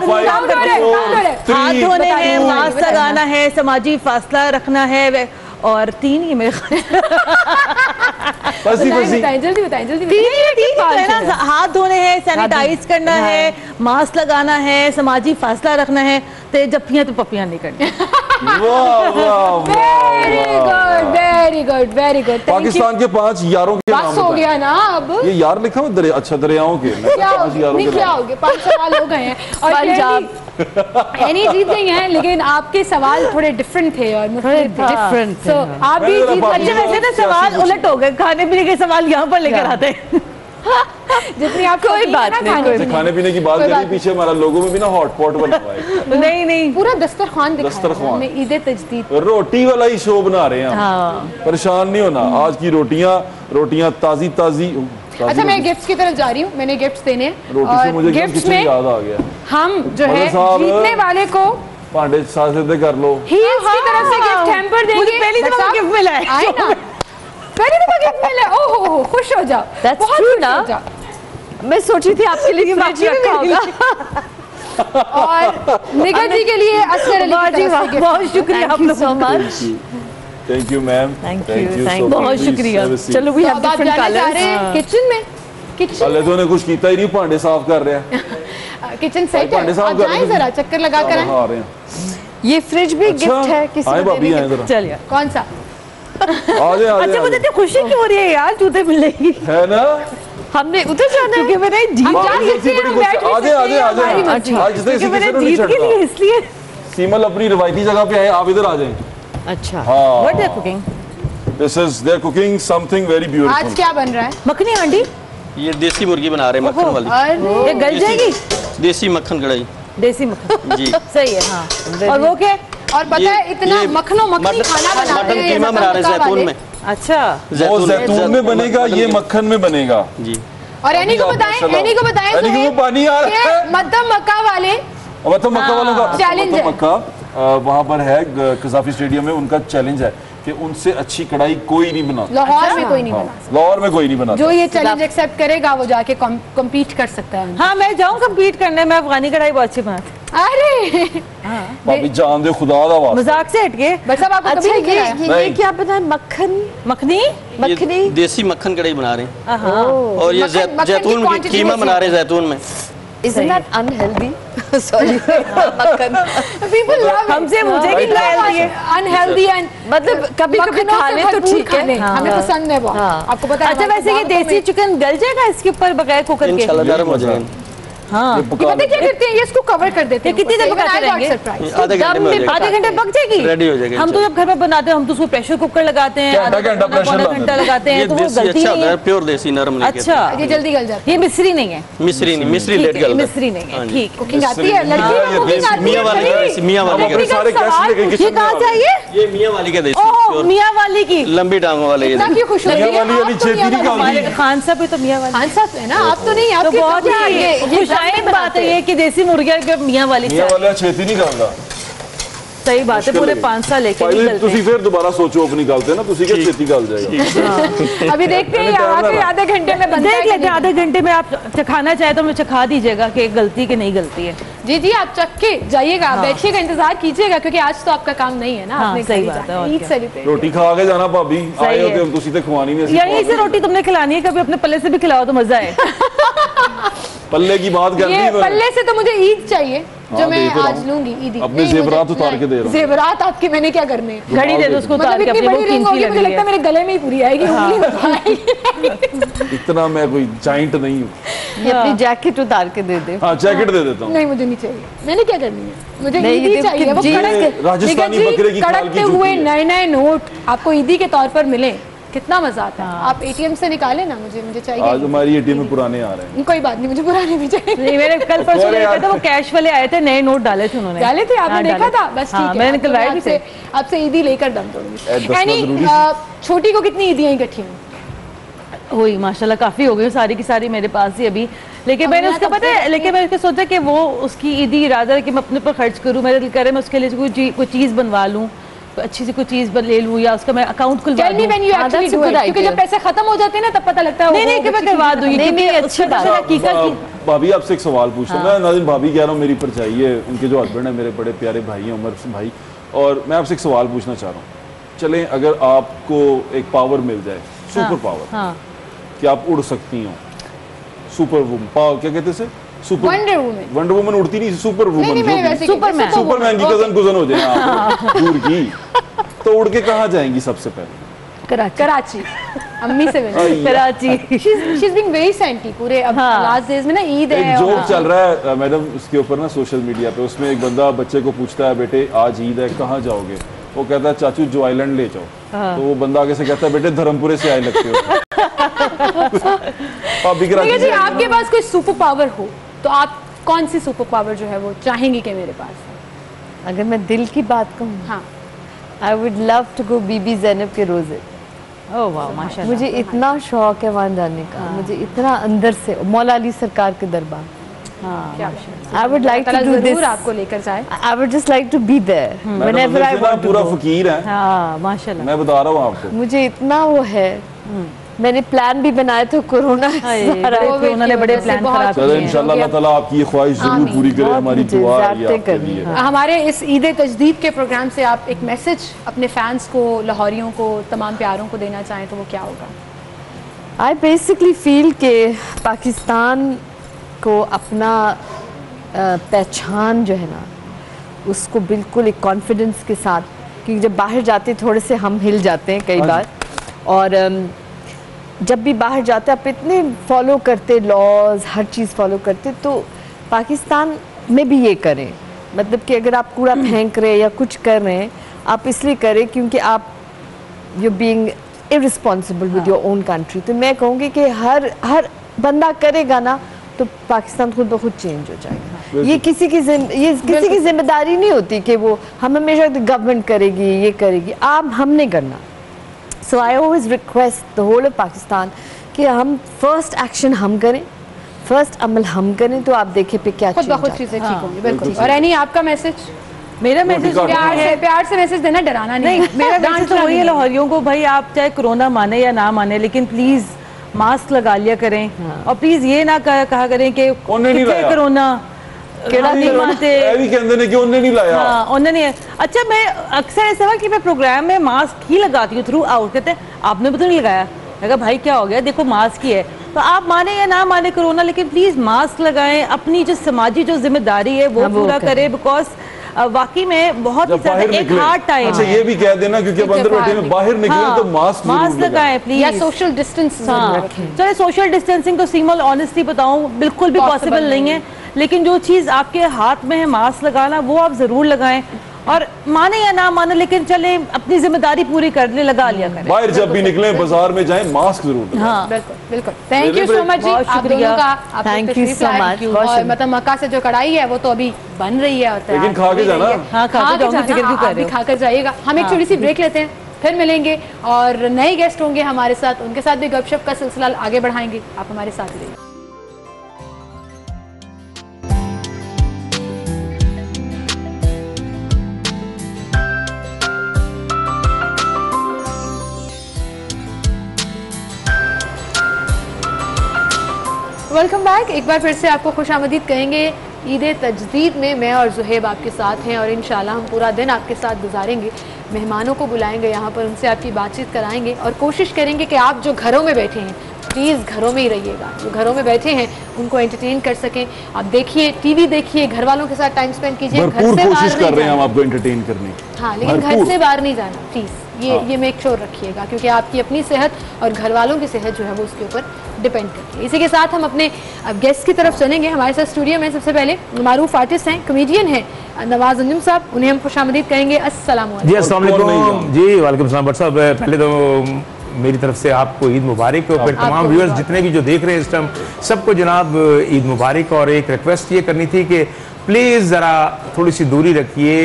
S4: धोने हैं, मास्क लगाना है, समाजी फासला रखना है और 3 ही मेरे
S1: जल्दी बताएं।
S4: हाथ धोने हैं, सैनिटाइज करना है, मास्क लगाना है, समाजी फासला रखना है, ते जप्पियां तो पप्पियां नहीं करनी।
S1: Very good very good.
S2: Pakistan के 5 यारों के नाम
S1: हो गया ना अब।
S2: ये यार लिखा हुआ अच्छा दरियाओं के
S1: क्या हो गए 5 सवाल हो गए हैं और एनी जीत गई हैं, लेकिन आपके सवाल थोड़े डिफरेंट थे और
S4: डिफरेंट
S1: तो आप भी जीत गए।
S4: वैसे तो सवाल उलट हो गए, खाने पीने के सवाल यहाँ पर लेकर आते हैं।
S1: जितनी आप
S3: कोई बात नहीं,
S2: खाने पीने की बात करें, पीछे हमारा लोगों में भी ना हॉटपॉट बना हुआ है।
S4: नहीं
S1: पूरा दस्तरखान दिखाया है, ईद तजदीद
S2: रोटी वाला ही शो बना रहे हैं हम। परेशान नहीं होना, आज की रोटियां ताजी ताजी।
S1: अच्छा मैं गिफ्ट्स की तरफ जा रही हूँ, मैंने गिफ्ट्स देने
S2: रोटी से मुझे गिफ्ट्स में
S1: याद
S2: आ गया,
S1: हम जो है जीतने वाले को
S2: भांडे साथ कर लो,
S1: हील्स की तरफ से गिफ्ट हैम्पर देंगे।
S4: पहली दफा गिफ्ट मिला है,
S1: पहली दफा गिफ्ट मिला है। ओहो खुश हो जाओ, बहुत खुश हो जाओ।
S3: मैं सोची थी आपके लिए फ्रिज रखा होगा।
S1: और निगत जी के लिए असगर अली की तरफ से गिफ्ट।
S4: बहुत शुक्रिया आप लोगों का,
S2: thank you ma'am,
S3: thank you
S4: बहुत शुक्रिया।
S3: चलो भी आप डिफरेंट कलर्स
S1: किचन में
S2: पहले तो उन्हें कुछ कीता ही नहीं, भांडे साफ कर रहे हैं।
S1: किचन सेट है, आप जाएं जरा चक्कर लगा कर आएं।
S3: ये फ्रिज भी गिफ्ट है किसी को देने के।
S4: चलिए
S1: कौन सा?
S4: अच्छा मुझे इतनी खुशी क्यों हो रही है यार, जूते मिलेगी
S2: है ना।
S3: हमने उधर जाना है
S4: क्योंकि मैंने जीत
S2: के
S4: लिए, इसलिए
S2: सीमल अपनी रिवायती जगह पे आए, आप इधर आ जाएं।
S3: अच्छा
S4: what they are cooking?
S2: This is they are cooking something very beautiful.
S1: आज क्या बन रहा है?
S4: मखनी हांडी,
S5: ये देसी मुर्गी बना रहे हैं, मक्खन वाली।
S4: ये गल जाएगी?
S5: देसी मक्खन कढ़ाई,
S4: देसी मक्खन
S5: जी
S4: सही है। हाँ और वो क्या?
S1: और पता है इतना मखनी खाना बनाते हैं,
S5: मटन कीमा बना रहे हैं जैतून में।
S4: अच्छा
S2: वो जैतून में बनेगा, ये मक्खन में बनेगा
S5: जी।
S1: और एनी को बताएं
S2: पानी आ रहा है।
S1: मद्दम मक्का वाले,
S2: मतलब मक्का वालों का
S1: चैलेंज है।
S2: मक्का वहाँ पर है कज़ाफी स्टेडियम में, उनका चैलेंज है कि उनसे अच्छी कढ़ाई कोई नहीं बनाता।
S1: लाहौर में कोई नहीं बनाता,
S2: लाहौर में कोई नहीं बनाता।
S1: जो ये चैलेंज एक्सेप्ट करेगा वो जाके कम्पीट कर सकता है।
S4: हाँ मैं जाऊँ कम्पीट करने, मैं अफगानी कढ़ाई बहुत अच्छी बनाती।
S1: अरे
S2: भाभी जान दे खुदा दा वास्ता,
S4: मजाक से हटके।
S1: बस अब आपको
S3: अच्छा
S1: कभी
S3: ये क्या बताएं? मखनी
S5: ये देसी मक्खन कढ़ाई बना रहे हैं। और ये
S1: मक्खन
S5: जैतून
S1: की
S5: कीमा बना रहे हैं जैतून में।
S3: Isn't that unhealthy? Sorry.
S1: People love
S4: हमसे मुझे भी
S1: अनहेल्दी एंड
S3: मतलब कभी कभी खा ले तो ठीक है,
S1: हमें पसंद है बहुत। आपको पता है।
S4: अच्छा वैसे ये देसी चिकन गल जाएगा इसके ऊपर बगैर कुकर के?
S5: इंशाल्लाह नरम हो जाएगा।
S4: हाँ
S1: पता क्या करते हैं, ये इसको कवर कर देते हैं।
S4: कितनी देर पकाते रहेंगे?
S5: आधे घंटे में
S4: आधे घंटे पक जाएगी,
S5: रेडी हो जाएगी।
S4: हम तो जब घर में बनाते हैं हम तो उसको प्रेशर कुकर लगाते हैं, आधा घंटा लगाते हैं, तो वो गलती नहीं है।
S5: प्योर देसी नरम।
S4: अच्छा
S1: ये जल्दी गल जाता है।
S4: ये मिस्री नहीं है?
S5: मिस्री नहीं, मिस्री लेट गलता है।
S4: मिस्री नहीं है, ठीक।
S1: कुकिंग आती है, लड़की को कुकिंग आती है।
S5: मियां वाली का, मियां वाली का।
S2: सारे गेस्ट लेके
S4: ये कहाँ से आई है?
S5: ये मियां वाली का देसी,
S4: ओह मियां वाली की,
S5: लंबी टांगों वाले। ये
S1: क्यों खुश हो रही है?
S2: वाली छेती नहीं
S4: हमारे
S2: निकालती।
S4: खान साहब भी तो मियां वाली।
S1: खान साहब है ना, आप तो नहीं,
S4: तो
S1: आपके
S4: बहुत ही खुशाइन बात है ये कि देसी मुर्गियां के मियां वाली
S2: मियां वाला छेती नहीं करता।
S4: सही बात है, पूरे 5 साल लेके
S2: ਤੁਸੀਂ ਫਿਰ ਦੁਬਾਰਾ सोचो अपनी गल ते ना, ਤੁਸੀਂ क्या छेती गल जाएगा।
S1: अभी देखते हैं आधे घंटे में बनता है।
S4: देख लेते हैं, आधे घंटे में आप चखाना चाहे तो मुझे चखा दीजिएगा कि गलती की नहीं गलती है।
S1: जी जी आप चख के जाइएगा, आप बैठिएगा, इंतजार कीजिएगा, क्योंकि आज तो आपका काम नहीं है ना।
S4: हाँ,
S1: आपने
S4: सही बात है, और
S1: ईद
S4: क्या।
S1: सेलिब्रेट
S2: रोटी खा के जाना भाभी, आए हो तो ਤੁਸੀਂ ਤੇ ਖਵਾਣੀ नहीं।
S4: यहीं से रोटी तुमने खिलानी है, कभी अपने पल्ले से भी खिलाओ तो मजा है।
S2: पल्ले की बात कर
S1: ये पल्ले से तो मुझे ईद चाहिए, जो मैं आज लूंगी ईदी।
S2: अपने जेवरात उतार के दे रहा हूँ।
S1: जेवरात आपके मैंने क्या करने हैं?
S4: घड़ी दे दो उसको उतार
S1: मतलब
S4: के,
S1: इतनी
S4: अपनी वो
S1: बड़ी रिंग
S4: कीमती
S1: होगी, मुझे
S4: लग
S1: लगता है मेरे गले में ही पूरी आएगी, उंगली में तो आएगी।
S2: इतना मैं कोई जाइंट नहीं हूँ।
S3: ये अपनी जैकेट उतार के दे दे।
S2: हाँ जैकेट दे देता हूँ।
S1: नहीं मुझे नहीं चाहिए, मैंने क्या करनी है, मुझे
S3: नहीं,
S1: ईदी चाहिए। वो
S3: जी,
S2: राजस्थानी बकरे की खाल की
S1: कड़कते
S2: जूती
S1: हुए
S2: है।
S1: नए नए नोट आपको ईदी के तौर पर मिले, कितना मजा आता है। आप एटीएम से निकाले ना, मुझे चाहिए।
S2: आज हमारी एटीएम में पुराने आ रहे हैं।
S1: कोई बात नहीं, मुझे पुराने भी चाहिए।
S4: नहीं मेरे कल परसों देखा था, वो कैश वाले आए थे, नए नोट डाले थे उन्होंने।
S1: डाले थे आपने? देखा था? बस ठीक है,
S4: मैंने निकलवाए भी थे।
S1: आपसे ईदी लेकर दम तोड़ूंगी। यानी
S2: जरूरी
S1: छोटी को कितनी ईदियां इकट्ठी हुई?
S4: हुई माशाल्लाह, काफी हो गई सारी की सारी मेरे पास ही अभी। लेकिन मैंने उसको पता है, लेकिन मैंने उसको सोचा कि वो उसकी ईदी इरादा कि मैं अपने पर खर्च करूँ, मेरा दिल करे मैं उसके लिए कोई चीज़ बनवा लूँ, अच्छी सी कोई चीज ले लूं, या उसका मैं अकाउंट खुलवा दूं।
S1: क्योंकि जब पैसे खत्म हो जाते हैं ना तब पता लगता है।
S4: नहीं कि मैं करवा दूंगी, क्योंकि अच्छी बात है।
S2: भाभी आपसे एक सवाल पूछता हूँ मैं, नाज़रीन भाभी कह रहा हूँ, मेरी परछाई है, उनके जो हस्बैंड है मेरे बड़े प्यारे भाई हैं, उमर भाई, और मैं आपसे एक सवाल पूछना चाह रहा हूँ। चलें अगर आपको एक पावर मिल जाए, सुपर पावर, कि आप उड़ सकती हो, सुपर पावर क्या कहते हैं, वंडर वुमन उड़ती नहीं, सुपर वुमन, सुपरमैन की कजन कुजन हो जाए दूर की, तो उड़ के कहाँ जाएंगी सबसे पहले?
S1: कराची अम्मी से मिलने Karachi. she's being very senti पूरे अब लास्ट डेज में ना ईद है।
S2: एक जोक चल रहा है मैडम उसके ऊपर ना सोशल मीडिया पे, उसमें एक बंदा बच्चे को पूछता है बेटे आज ईद है कहाँ जाओगे, वो कहता है चाचू जो आइलैंड ले जाओ। तो वो बंदा आगे से कहता है बेटे धर्मपुरे से आए लगते हो।
S1: जी आपके पास कोई सुपर पावर हो तो आप कौन सी सुपर पावर जो है वो चाहेंगी कि मेरे पास है?
S3: अगर मैं दिल की बात कहूँ,
S1: हाँ,
S3: I would love to go Bibi Zainab के रोज़े।
S4: ओह वाह माशाल्लाह,
S3: मुझे इतना शौक है वहाँ जाने का, मुझे इतना अंदर से मौला अली सरकार के दरबार। I would like to do this.
S1: आपको लेकर जाए।
S3: I would just like to be there whenever I want to
S2: पूरा
S3: go.
S2: फकीर है।
S4: हाँ माशाल्लाह,
S2: मैं बता रहा हूँ आपको।
S3: मुझे इतना वो है, मैंने प्लान भी बनाए थे, कोरोना
S4: ने बड़े प्लान खराब किए।
S2: इंशाल्लाह अल्लाह ताला आपकी ये ख्वाहिश जरूर पूरी करे, हमारी दुआ है।
S1: हमारे इस ईद तजदीद के प्रोग्राम से आप एक मैसेज अपने फैंस को, लाहौरियों को, तमाम प्यारों को देना चाहें तो वो क्या होगा?
S3: I basically feel कि पाकिस्तान को अपना पहचान जो है ना उसको बिल्कुल एक कॉन्फिडेंस के साथ, क्योंकि जब बाहर जाते थोड़े से हम हिल जाते हैं कई बार, और जब भी बाहर जाते आप इतने फॉलो करते लॉज, हर चीज़ फॉलो करते, तो पाकिस्तान में भी ये करें, मतलब कि अगर आप कूड़ा फेंक रहे या कुछ कर रहे हैं आप इसलिए करें क्योंकि आप you being irresponsible with your own country. तो मैं कहूँगी कि हर बंदा करेगा ना तो पाकिस्तान खुद ब खुद चेंज हो जाएगा। ये किसी की जिम्मेदारी नहीं होती कि वो हम हमेशा गवर्नमेंट करेगी ये करेगी, आप हमने करना। So I always request the whole of Pakistan कि हम फर्स्ट एक्शन हम करें, फर्स्ट अमल हम करें, तो आप देखें पे क्या
S1: खुद ब खुद चीज़ें ठीक होंगी। बिल्कुल। और एनी आपका मैसेज?
S4: मेरा मैसेज
S1: प्यार से मैसेज देना, डराना नहीं।
S4: मेरा मैसेज तो वही है लाहौरियों को, भाई आप चाहे कोरोना माने या ना माने लेकिन प्लीज मास्क लगा लिया करें, और प्लीज ये ना कहा करें कि कोरोना अच्छा मैं अक्सर ऐसा है कि मैं प्रोग्राम में मास्क ही लगाती हूँ थ्रू आउट, कहते हैं आपने भी तो नहीं लगाया, मैं कहा भाई क्या हो गया, देखो मास्क ही है, तो आप माने या ना माने कोरोना, लेकिन प्लीज मास्क लगाएं, अपनी जो समाजी जो जिम्मेदारी है वो पूरा करें, बिकॉज वाकई में बहुत ही ज्यादा एक हार्ड टाइम
S2: है। ये भी कह देना क्योंकि अब अंदर बैठे में बाहर निकले तो मास्क
S4: लगाएं प्लीज,
S1: या सोशल डिस्टेंस रखें।
S4: चलो सोशल डिस्टेंसिंग तो सीमल ऑनेस्टली बताऊं बिल्कुल भी पॉसिबल नहीं है, लेकिन जो चीज आपके हाथ में है मास्क लगाना वो आप जरूर लगाएं, और माने या ना माने लेकिन चले अपनी जिम्मेदारी पूरी कर ले, लगा लिया करें।
S2: बाहर जब भी निकले बाजार में जाएं मास्क जरूर लगाएं।
S1: हाँ बिल्कुल बिल्कुल। थैंक यू सो मच जी, आप दोनों का,
S3: थैंक यू सो मच।
S1: और मतलब मक्का से जो कढ़ाई है वो तो अभी बन रही है,
S2: लेकिन खा के जाना,
S1: खाकर जाइएगा। हम एक छोटी सी ब्रेक लेते हैं, फिर मिलेंगे और नए गेस्ट होंगे हमारे साथ, उनके साथ भी गपशप का सिलसिला आगे बढ़ाएंगे, आप हमारे साथ रहिए। Welcome back. एक बार फिर से आपको खुशामदीद कहेंगे। ईद तजदीद में मैं और जुहेब आपके साथ हैं और इंशाल्लाह हम पूरा दिन आपके साथ गुजारेंगे। मेहमानों को बुलाएंगे यहाँ पर, उनसे आपकी बातचीत कराएंगे और कोशिश करेंगे कि आप जो घरों में बैठे हैं प्लीज़ घरों में ही रहिएगा, जो घरों में बैठे हैं उनको एंटरटेन कर सकें। आप देखिए, टीवी देखिए, घर वालों के साथ टाइम स्पेंड कीजिए, घर से
S2: कोशिश कर रहे हैं हम आपको एंटरटेन करने की।
S1: हाँ, लेकिन घर से बाहर नहीं जाना प्लीज़, ये मेक श्योर रखिएगा, क्योंकि आपकी अपनी सेहत और घर वालों की सेहत जो है वो उसके ऊपर डिपेंड करती है। इसी के साथ हम अपने गेस्ट की तरफ चलेंगे। हमारे साथ स्टूडियो में सबसे पहले मारूफ आर्टिस्ट हैं, कॉमेडियन हैं नवाज अंजुम साहब, उन्हें हम खुशामदीद कहेंगे। अस्सलाम वालेकुम।
S6: जी अस्सलाम वालेकुम। जी वालेकुम सलाम। बट साहब पहले तो मेरी तरफ से आपको ईद मुबारक और फिर तमाम व्यूअर्स जितने भी जो देख रहे हैं इस टाइम सबको जनाब ईद मुबारक। और एक रिक्वेस्ट ये करनी थी कि प्लीज़ ज़रा थोड़ी सी दूरी रखिए,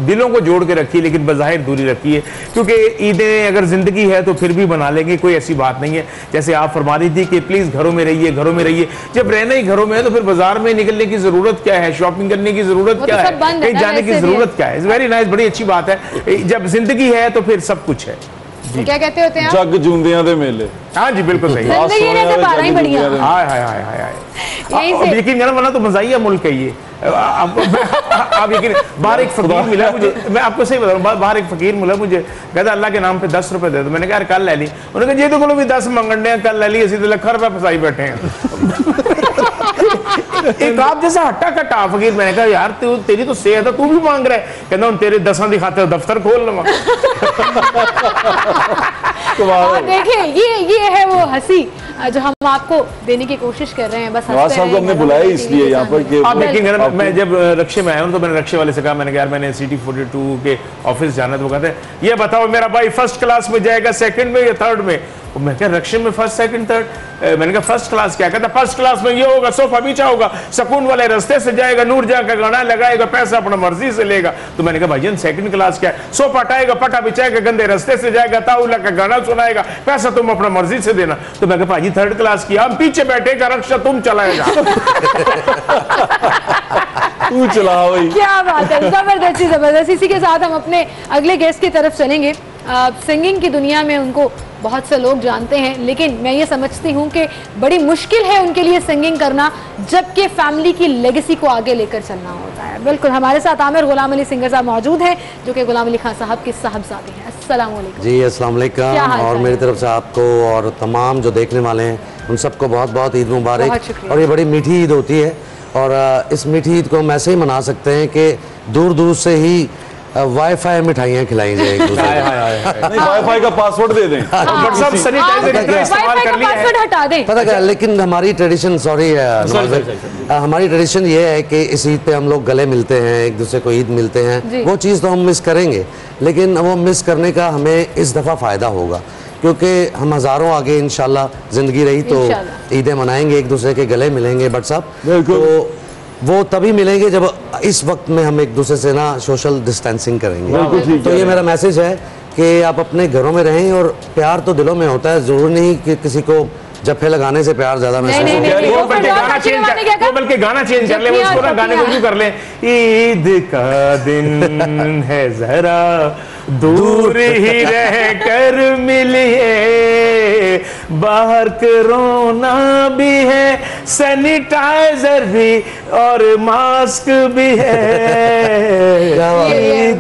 S6: दिलों को जोड़ के रखिए लेकिन बज़ाहिर दूरी रखिए, क्योंकि ईदें अगर ज़िंदगी है तो फिर भी बना लेंगे, कोई ऐसी बात नहीं है। जैसे आप फरमा रही थी कि प्लीज़ घरों में रहिए, घरों में रहिए। जब रहना ही घरों में है तो फिर बाजार में निकलने की ज़रूरत क्या है, शॉपिंग करने की ज़रूरत क्या है, कहीं जाने की ज़रूरत क्या है। इट्स वेरी नाइस, बड़ी अच्छी बात है। जब ज़िंदगी है तो फिर सब कुछ है।
S1: जी। क्या कहते होते हैं
S2: जग जूंदियां दे मेले।
S6: हाँ जी बिल्कुल सही। यकीन करना, वरना तो मजा ही है मुल्क है ये। आप यकीन, बाहर एक फकीर मिला मुझे, मैं आपको सही बता रहा हूँ, बाहर एक फकीर मिला मुझे, कहता अल्लाह के नाम पे 10 रुपए दे दो। मैंने कहा यार कल ले ली। उन्होंने कहा ये तो बोलो भी 10 मंगने कल ले ली, असी तो लाख रुपए फसाई बैठे हैं। एक आप जैसा हट्टा कट्टा फकीर। मैंने कहा यार तेरी तो सेहत है, तू भी मांग रहा है। कहना हम तेरे 10 दिखाते हो दफ्तर खोल लवा।
S1: देखिए ये है वो हंसी जो हम आपको देने की कोशिश कर रहे हैं। बस
S2: नवाज साहब को हमने बुलाया इसलिए यहाँ पर कि
S6: आप देखेंगे ना, मैं जब रक्षे में आया हूँ तो मैंने रक्षे वाले से कहा, मैंने कहा यार मैंने सिटी 42 के ऑफिस जाना। तो वो कहते हैं ये बताओ मेरा भाई फर्स्ट क्लास में जाएगा, सेकंड में या थर्ड में? मैं क्या रक्षे में फर्स्ट सेकंड थर्ड? मैंने कहा फर्स्ट क्लास क्या? कहता फर्स्ट क्लास में ये होगा, सोफा बिछा होगा, सुकून वाले रास्ते से जाएगा, नूर जहां का गाना लगाएगा, पैसा अपना मर्जी से लेगा। तो मैंने कहा भाईजान सेकंड क्लास क्या है? सोफा हटाएगा, पटा बिछाएगा, गंदे रास्ते से जाएगा, ताउला का गाना सुनाएगा, पैसा तुम अपना मर्जी से देना। तो मैं कहा भाजी थर्ड क्लास की, हम पीछे बैठेगा, रक्षा तुम चलाएगा।
S2: तू चला भाई।
S1: क्या बात है, जबरदस्ती जबरदस्त। इसी के साथ हम अपने अगले गेस्ट की तरफ चलेंगे। सिंगिंग की दुनिया में उनको बहुत से लोग जानते हैं, लेकिन मैं ये समझती हूँ कि बड़ी मुश्किल है उनके लिए सिंगिंग करना, जबकि फैमिली की लेगेसी को आगे लेकर चलना होता है। बिल्कुल, हमारे साथ आमिर गुलाम अली सिंगर साहब मौजूद हैं, जो कि गुलाम अली खान साहब के साहबजादे हैं। अस्सलाम वालेकुम
S7: जी। अस्सलाम वालेकुम। और मेरी तरफ से आपको और तमाम जो देखने वाले हैं उन सबको बहुत बहुत ईद मुबारक। और ये बड़ी मीठी ईद होती है, और इस मीठी ईद को हम ऐसे ही मना सकते हैं कि दूर दूर से ही वाईफाई मिठाइयाँ खिलाई जाए एक दूसरे को।
S2: नहीं, वाईफाई का पासवर्ड दे दें।
S6: सब सैनिटाइजर इस्तेमाल कर लिया है।
S1: हटा दें।
S7: पता क्या, लेकिन हमारी ट्रेडिशन, सॉरी हमारी ट्रेडिशन ये है कि इस ईद पे हम लोग गले मिलते हैं, एक दूसरे को ईद मिलते हैं। वो चीज़ तो हम मिस करेंगे, लेकिन वो मिस करने का हमें इस दफ़ा फ़ायदा होगा, क्योंकि हम हज़ारों आगे इंशाल्लाह ज़िंदगी रही तो ईदें मनाएंगे, एक दूसरे के गले मिलेंगे। बट साहब तो वो तभी मिलेंगे जब इस वक्त में हम एक दूसरे से ना सोशल डिस्टेंसिंग करेंगे। तो ये मेरा मैसेज है कि आप अपने घरों में रहें, और प्यार तो दिलों में होता है, ज़रूर नहीं कि किसी को जफ्फे लगाने से प्यार ज्यादा महसूस होता है।
S6: वो बल्कि गाना चेंज कर ले, उसको ना गाने को क्यों कर ले, ईद का दिन है जरा दूर ही रह कर मिलिए, बाहर कोरोना भी है, सैनिटाइजर भी और मास्क भी है।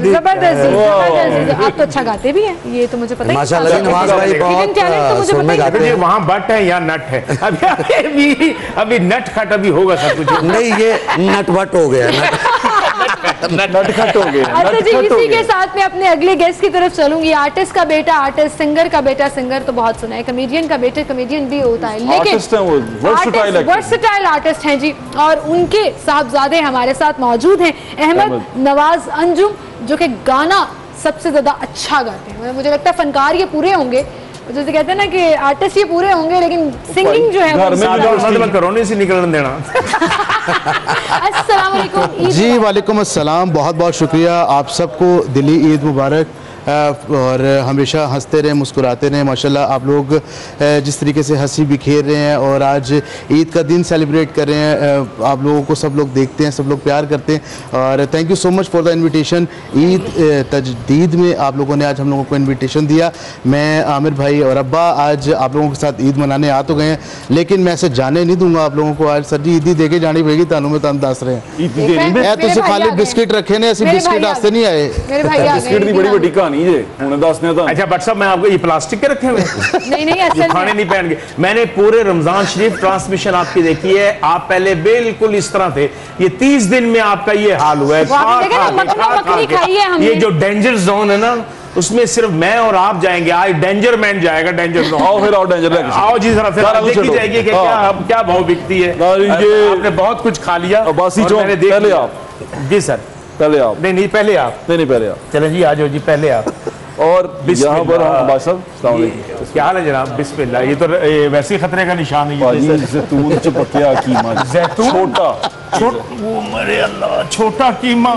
S1: जबरदस्त। आप तो अच्छा गाते भी हैं, ये तो मुझे पता है।
S7: माशाल्लाह नवाज भाई बहुत
S6: वहाँ बट है या नट है? अभी नट खट अभी होगा सब कुछ।
S7: नहीं, ये नट वट हो गया,
S2: नटखट हो गए।
S1: अच्छा जी, इसी के साथ में अपने अगले गेस्ट की तरफ चलूंगी। आर्टिस्ट का बेटा आर्टिस्ट, सिंगर का बेटा सिंगर तो बहुत सुना है, कमेडियन का बेटा कमेडियन भी होता है, लेकिन वर्सटाइल आर्टिस्ट हैं जी। और उनके साहबजादे हमारे साथ मौजूद हैं, अहमद नवाज अंजुम, जो कि गाना सबसे ज्यादा अच्छा गाते हैं। मुझे लगता है फनकार ये पूरे होंगे, जैसे कहते हैं ना कि आर्टिस्ट ये पूरे होंगे, लेकिन सिंगिंग जो है
S6: कोरोना से निकलने देना।
S1: अस्सलाम वालेकुम।
S8: जी वालेकुम अस्सलाम, बहुत बहुत शुक्रिया आप सबको, दिली ईद मुबारक। और हमेशा हंसते रहें, मुस्कुराते रहें। माशाल्लाह आप लोग जिस तरीके से हंसी बिखेर रहे हैं और आज ईद का दिन सेलिब्रेट कर रहे हैं, आप लोगों को सब लोग देखते हैं, सब लोग प्यार करते हैं। और thank you so much for the invitation. Eid तजदीद में आप लोगों ने आज हम लोगों को इनविटेशन दिया। मैं आमिर भाई और अब्बा आज आप लोगों के साथ ईद मनाने आ तो गए हैं, लेकिन मैं ऐसे जाने नहीं दूंगा आप लोगों को। आज सर जी ईदी दे के जानी पड़ेगी, तानू में तन दस रहे हैं तो खाली बिस्किट रखे ने, ऐसे बिस्किट आस्ते नहीं आए।
S2: बिस्किट की बड़ी बड़ी कहानी है, उन्हें दसने तो।
S6: अच्छा बट साहब, मैं आपको ये प्लास्टिक के रखे हुए
S1: नहीं ऐसे
S6: खाने नहीं पहन के। मैंने पूरे रमजान शरीफ ट्रांसमिशन आपकी देखी है, आप पहले बिल्कुल इस तरह थे, ये 30 दिन में आपका ये हाल हुआ है। ये जो डेंजर जोन है ना, उसमें सिर्फ मैं और आप जाएंगे। आज डेंजर मैन जाएगा, डेंजर जोन।
S2: आओ फिर, आओ डेंजर,
S6: आओ जी जरा फिर देखी जाएगी कि क्या भाव बिकती है। आपने बहुत कुछ खा लिया।
S2: पहले आप
S6: जी सर,
S2: पहले आप
S6: नहीं पहले आप,
S2: नहीं पहले आप।
S6: चले जी आ जाओ जी, पहले आप।
S2: और यहाँ पर
S6: क्या हाल है जनाब? बिस्मिल्लाह। ये तो वैसे ही खतरे का निशान है।
S2: जैतून चपकिया कीमा,
S6: जैतून छोटा कीमा,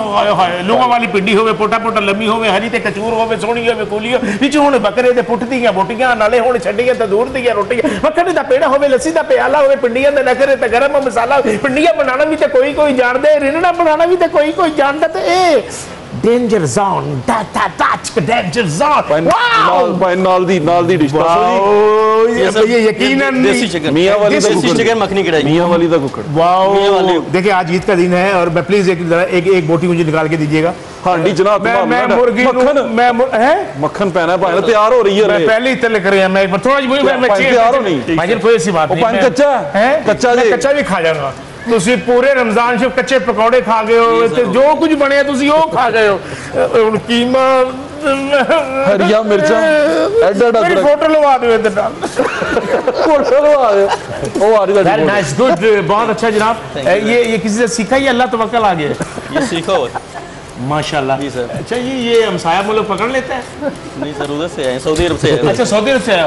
S6: लोगों वाली पिंडी होवे, पोटा पोटा लम्मी होवे, हरी ते कचूर होवे, सोहनी होवे, कोली होवे, विच हुण बकरे दे पुट दियां बोटियां, नाले हुण छड्डियां तंदूर दियां रोटियां, मक्खन दा पेड़ा होवे, लस्सी दा प्याला होवे, पिंडियां दे नखरे ते गरम मसाला। पिंडियां बनाना भी ते कोई जानदे, रिन्ना बनाना भी ते कोई जानदा। ते ए डेंजर जोन, डेंजर जोन।
S2: नाल दी डिश
S6: ये यकीनन
S5: देसी चिकन,
S2: मियां वाली
S5: चिकन मखनी कढ़ाई,
S2: मियां वाली दा कुकड़।
S6: वाओ, देखिए आज ईद का दिन है और मैं प्लीज एक बोटी मुझे निकाल के दीजिएगा।
S2: हांडी जनाब,
S6: मैं मुर्गी
S2: मक्खन पहना है, तैयार हो रही है।
S6: मैं पहले ही तले कर मैं थोड़ा
S2: तैयार हो नहीं
S6: भाईजान, कोई ऐसी बात नहीं।
S2: कच्चा है, कच्चा
S6: भी खा जाऊंगा। ਤੁਸੀਂ ਪੂਰੇ ਰਮਜ਼ਾਨ 'ਚ ਕੱਚੇ ਪਕੌੜੇ ਖਾ ਗਏ ਹੋ ਤੇ ਜੋ ਕੁਝ ਬਣਿਆ ਤੁਸੀਂ ਉਹ ਖਾ ਗਏ ਹੋ ਹੁਣ ਕੀਮਾ
S2: हरिया मिर्चा
S6: मेरी फोटो लगा दो इधर डाल
S2: फोटो लगा दो ओ आ रही है
S6: वेरी नाइस गुड बहुत अच्छा जनाब ये किसी से सीखा ही अल्लाह तवक्कल आ गया
S5: ये सीखा हो
S6: माशाल्लाह
S5: जी सर।
S6: अच्छा ये हमसाया हम लोग पकड़ लेते हैं
S5: नहीं सर उधर से आए सऊदी अरब से आए
S6: अच्छा सऊदी अरब से आए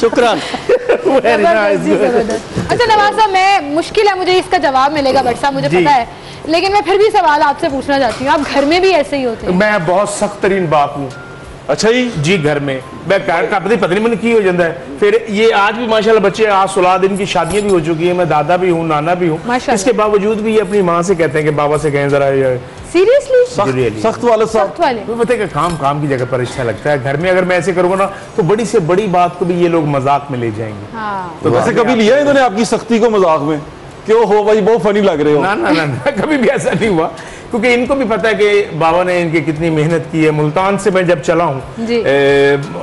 S5: शुक्रान।
S1: अच्छा नवाज साहब, मैं मुश्किल है मुझे इसका जवाब मिलेगा बट साहब मुझे पता है, लेकिन मैं फिर भी सवाल आपसे पूछना चाहती हूँ, आप घर में भी ऐसे ही होते हैं?
S6: मैं बहुत सख्त तरीन बाप हूँ।
S2: अच्छा जी
S6: घर में मैं पता नहीं मन की हो जाता है। फिर ये आज भी माशाल्लाह बच्चे आज 16 दिन की शादियां भी हो चुकी है, मैं दादा भी हूँ नाना भी हूँ, इसके बावजूद भी ये अपनी माँ से कहते हैं कि बाबा से कहें जरा
S1: सीरियसली
S2: सख्त वाले
S6: तो पता है काम की जगह पर अच्छा लगता है। घर में अगर मैं ऐसे करूँगा ना तो बड़ी से बड़ी बात को भी ये लोग मजाक में ले जाएंगे।
S2: तो वैसे कभी लिया इन्होंने आपकी सख्ती को मजाक में? क्यों हो भाई बहुत फनी लग रहे हो?
S6: ना कभी भी ऐसा नहीं हुआ, क्योंकि इनको भी पता है कि बाबा ने इनकी कितनी मेहनत की है। मुल्तान से मैं जब चला हूँ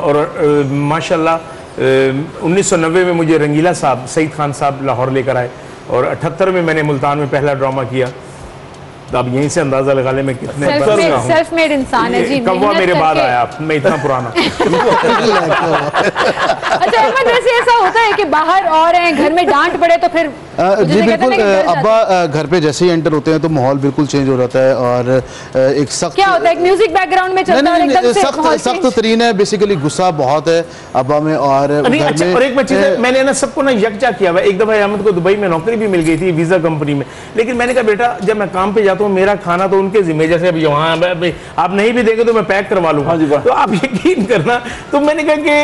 S6: और माशाल्लाह 1990 में मुझे रंगीला साहब सईद खान साहब लाहौर लेकर आए और 78 में मैंने मुल्तान में पहला ड्रामा किया। तो अब यहीं से अंदाजा लगा ले मैं कितने
S1: सेल्फ मेड इंसान है जी।
S6: कब मेरे बाद आया मैं इतना पुराना।
S1: अच्छा वैसे ऐसा होता है कि बाहर और हैं, घर में डांट पड़े तो फिर
S8: जी बिल्कुल, अब्बा घर पे जैसे ही एंटर होते हैं तो माहौल बिल्कुल चेंज हो जाता है और एक सख्त
S1: क्या होता है, एक म्यूजिक बैकग्राउंड में चलता है एकदम से
S8: सख्त तरीन है। बेसिकली गुस्सा बहुत है अब्बा में और
S6: अच्छा, और एक चीज मैंने ना सबको ना यकजा किया हुआ। एक दफा अहमद को दुबई में नौकरी भी मिल गई थी वीजा कंपनी में, लेकिन मैंने कहा बेटा जब मैं काम पे जाता हूँ मेरा खाना तो उनके जिम्मे, जैसे अभी वहाँ आप नहीं भी देंगे तो मैं पैक करवा लूंगा। तो आप यकीन करना, तो मैंने कहा कि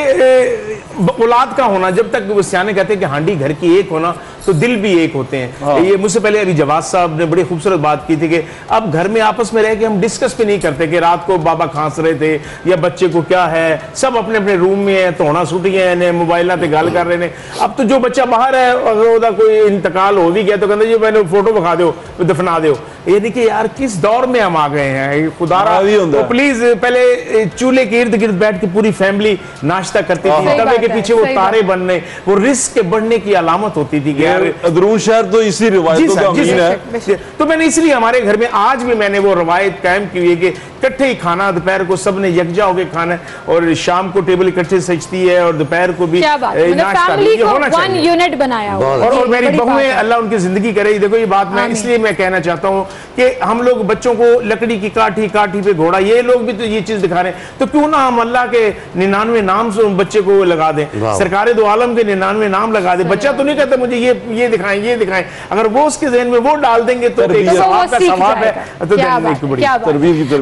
S6: औलाद का होना, जब तक वो सियाने कहते हैं कि हांडी घर की एक होना तो दिल भी एक होते हैं। ये मुझसे पहले अभी जवाद साहब ने बड़ी खूबसूरत बात की थी कि अब घर में आपस में रह के हम डिस्कस भी नहीं करते कि रात को बाबा खांस रहे थे या बच्चे को क्या है, सब अपने अपने रूम में है, तोहना सुटी है, मोबाइल पे गल कर रहे हैं। अब तो जो बच्चा बाहर है अगर कोई इंतकाल हो भी गया तो कहते जी मैंने फोटो दिखा दो दफना दो। ये देखिए यार किस दौर में हम आ गए हैं खुदारा। तो प्लीज पहले चूल्हे के इर्द गिर्द बैठ के पूरी फैमिली नाश्ता करती थी, तवे के पीछे वो तारे बनने, वो रिस्क के बढ़ने की अलामत होती थी।
S2: अदरून शहर तो इसी रिवायतों का अमीन है।
S6: तो मैंने इसलिए हमारे घर में आज भी मैंने वो रवायत कायम की हुई है कि इकट्ठे ही खाना, दोपहर को सबने यकजा होकर खाना और शाम को टेबल इकट्ठे सजती है और दोपहर को भी नाश्ता होना चाहिए।
S1: यूनिट बनाया
S6: और मेरी बहुएं अल्लाह उनकी जिंदगी करे। देखो ये बात मैं इसलिए मैं कहना चाहता हूँ कि हम लोग बच्चों को लकड़ी की काठी पे घोड़ा, ये लोग भी तो ये चीज दिखा रहे हैं, तो क्यों ना हम अल्लाह के 99 नाम से बच्चे को लगा दें, सरकार दो आलम के 99 नाम लगा दें। बच्चा तो नहीं कहता मुझे ये दिखाएं, अगर वो उसके ज़हन में वो डाल देंगे तो सवाब है। तो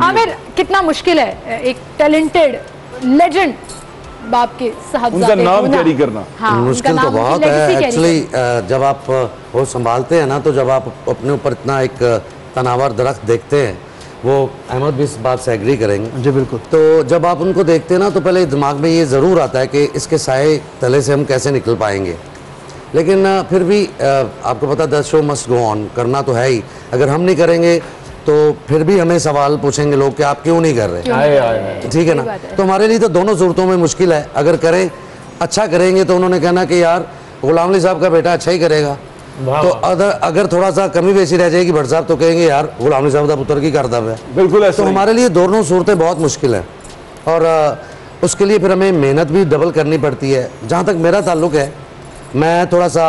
S1: आमिर कितना मुश्किल है एक टैलेंटेड लेजेंड बाप के साहबजादे
S2: उनका नाम कैरी करना।
S1: हाँ,
S7: मुश्किल तो बहुत है एक्चुअली। जब आप वो संभालते हैं ना तो जब आप अपने ऊपर इतना एक तनावर दरख्त देखते हैं, वो अहमद भी इस बात से एग्री करेंगे
S8: जी बिल्कुल।
S7: तो जब आप उनको देखते हैं ना तो पहले दिमाग में ये ज़रूर आता है कि इसके साए तले से हम कैसे निकल पाएंगे, लेकिन फिर भी आपको पता the show must go on, करना तो है ही। अगर हम नहीं करेंगे तो फिर भी हमें सवाल पूछेंगे लोग कि आप क्यों नहीं कर रहे, ठीक है ना। तो हमारे लिए तो दोनों सूरतों में मुश्किल है। अगर करें अच्छा करेंगे तो उन्होंने कहना कि यार गुलाम अली साहब का बेटा अच्छा ही करेगा, तो अगर थोड़ा सा कमी बेसी रह जाएगी भट्ट साहब तो कहेंगे यार गुलाम अली साहब का पुत्र की करतब है।
S2: बिल्कुल।
S7: तो हमारे लिए दोनों सूरतें बहुत मुश्किल है और उसके लिए फिर हमें मेहनत भी डबल करनी पड़ती है। जहाँ तक मेरा ताल्लुक है, मैं थोड़ा सा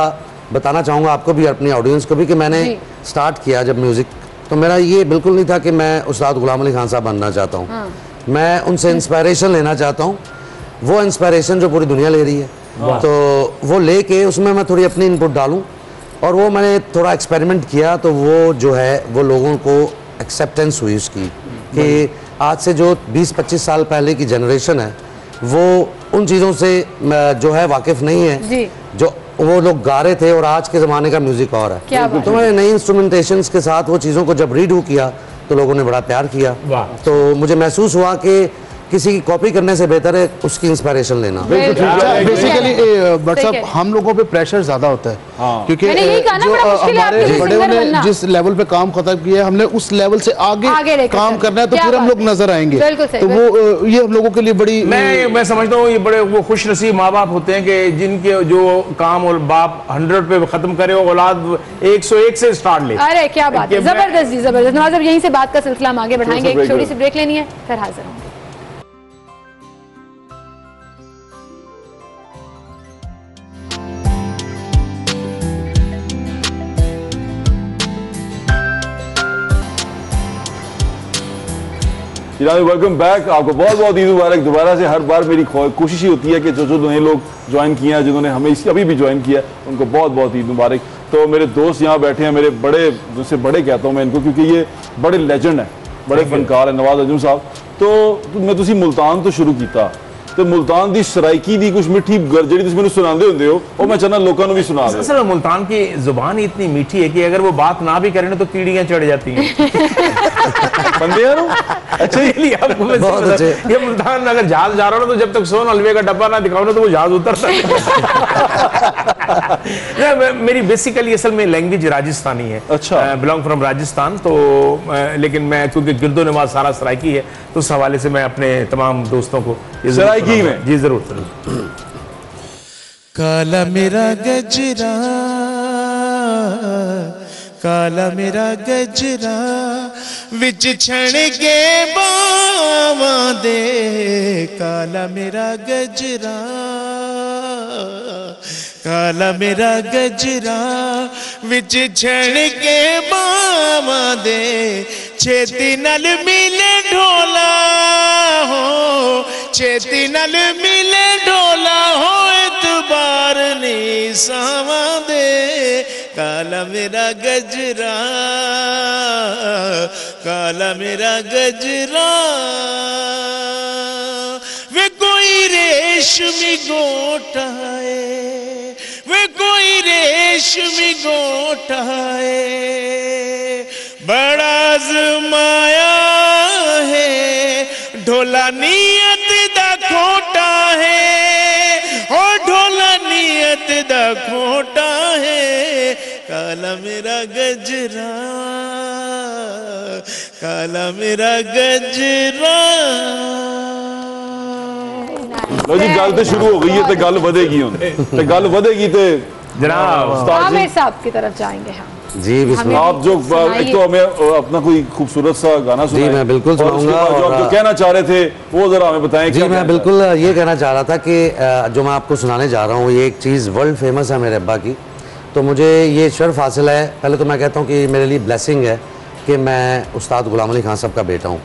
S7: बताना चाहूँगा आपको भी अपनी ऑडियंस को भी कि मैंने स्टार्ट किया जब म्यूज़िक, तो मेरा ये बिल्कुल नहीं था कि मैं उस्ताद गुलाम अली खान साहब बनना चाहता हूँ। मैं उनसे इंस्पायरेशन लेना चाहता हूँ, वो इंस्पायरेशन जो पूरी दुनिया ले रही है, तो वो लेके उसमें मैं थोड़ी अपनी इनपुट डालूँ। और वो मैंने थोड़ा एक्सपेरिमेंट किया तो वो जो है वो लोगों को एक्सेप्टेंस हुई उसकी कि आज से जो 20-25 साल पहले की जनरेशन है वो उन चीज़ों से जो है वाकिफ़ नहीं है जो वो लोग गा रहे थे और आज के ज़माने का म्यूज़िक और है। तो मैंने नई इंस्ट्रूमेंटेशंस के साथ वो चीज़ों को जब रीडू किया तो लोगों ने बड़ा प्यार किया। तो मुझे महसूस हुआ कि किसी की कॉपी करने से बेहतर है उसकी इंस्पिरेशन लेना।
S8: बेसिकली बट साहब हम लोगों पे प्रेशर ज्यादा होता है, क्योंकि जो हमारे बड़े ने जिस लेवल पे काम खत्म किया है हमने उस लेवल से आगे काम करना है, तो फिर हम लोग नजर आएंगे। तो वो ये हम लोगों के लिए बड़ी,
S6: मैं समझता हूँ ये बड़े वो खुश नसीब माँ बाप होते हैं कि जिनके जो काम और बाप 100 पे खत्म करे, औलाद 101 से स्टार्ट ले।
S1: अरे क्या बात है, जबरदस्त जी जबरदस्त। नवाज, यहीं से बात का सिलसिला हम आगे बढ़ाएंगे, एक छोटी सी ब्रेक लेनी है, फिर हाजिर होंगे।
S2: वेलकम बैक, आपको बहुत बहुत ईद मुबारक। दोबारा से हर बार मेरी कोशिश ही होती है कि जो नए लोग ज्वाइन किए हैं, जिन्होंने हमें अभी भी ज्वाइन किया है, उनको बहुत बहुत ईद मुबारक। तो मेरे दोस्त यहाँ बैठे हैं, मेरे बड़े, जिससे बड़े कहता हूँ मैं इनको, क्योंकि ये बड़े लेजेंड हैं, बड़े फनकार हैं, नवाज अजम साहब। तो मैं तुसी मुल्तान तो शुरू किया, तो मुल्तान दी सराइकी दी कुछ मिठी गल जी तुम मैंने सुनाते होंगे हो, और मैं चाहना लोगों को भी सुना दो।
S6: असल मुल्तान की जुबान ही इतनी मीठी है कि अगर वो बात ना भी करें तो कीड़ियां चढ़ जाती हैं।
S2: बंदे अच्छा,
S6: आपको ये मुल्तान अगर जहाज जा रहा हो तो जब तक सोन हलवे का डब्बा ना दिखाओ ना तो वो जहाज उतरता है। मेरी बेसिकली असल में लैंग्वेज राजस्थानी है।
S2: अच्छा,
S6: बिलोंग फ्रॉम राजस्थान। तो लेकिन मैं क्योंकि गिरदो नवाज सारा सराइकी है, तो उस हवाले से मैं अपने तमाम दोस्तों को
S2: सराइकी में
S6: जी जरूर।
S9: काला मेरा गजरा, काला मेरा गजरा विच छण के बावां दे, काला मेरा गजरा, काला मेरा गजरा विच छण के बावां दे, छेती नल मिले ढोला हो, छेती नल मिले ढोला हो, इतबार नी सावां दे, काला मेरा गजरा, काला मेरा गजरा। वे कोई रेशमी गोटा है, वे कोई रेशमी गोटा है, बड़ा आज़माया है, ढोला नियत दा खोटा है, और ढोला नियत दा खोटा है, काला मेरा गजरा, काला मेरा गजरा।
S2: लो जी, गल तो शुरू हो गई है, तो गल बढ़ेगी हुन, तो गल बढ़ेगी तो
S6: जनाब
S1: आमिर साहब की तरफ जाएंगे हम।
S7: जी बिस्मिल्लाह।
S2: आप जो एक तो हमें अपना कोई खूबसूरत सा गाना सुनाएं।
S7: जी मैं बिल्कुल सुनाऊंगा,
S2: और जो आप जो कहना चाह रहे थे वो जरा हमें बताएं।
S7: जी मैं बिल्कुल ये कहना चाह रहा था कि जो मैं आपको सुनाने जा रहा हूँ ये एक चीज़ वर्ल्ड फेमस है मेरे अब्बा की, तो मुझे ये शर्फ हासिल है। पहले तो मैं कहता हूँ कि मेरे लिए ब्लेसिंग है कि मैं उस्ताद गुलाम अली खान साहब का बेटा हूँ।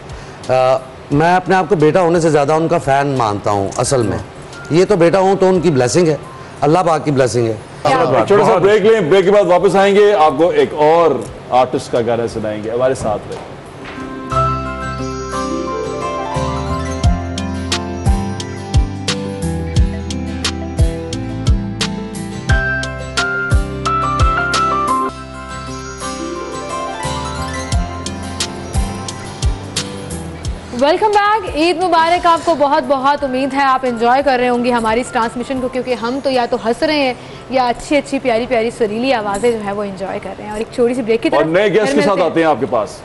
S7: मैं अपने आप को बेटा होने से ज़्यादा उनका फ़ैन मानता हूँ असल में। ये तो बेटा हूँ तो उनकी ब्लेसिंग है, अल्लाह पाक की ब्लेसिंग है।
S2: छोटा सा ब्रेक लें, ब्रेक के बाद वापस आएंगे, आपको एक और आर्टिस्ट का गाना सुनाएंगे, हमारे साथ रहे।
S1: वेलकम बैक, ईद मुबारक आपको। बहुत बहुत उम्मीद है आप एंजॉय कर रहे होंगे हमारी इस ट्रांसमिशन को, क्योंकि हम तो या तो हंस रहे हैं या अच्छी अच्छी प्यारी प्यारी सुरीली आवाज़ें जो है वो एंजॉय कर रहे हैं। और एक छोटी सी ब्रेक की तरफ
S2: और नए गेस्ट के साथ आते हैं आपके पास।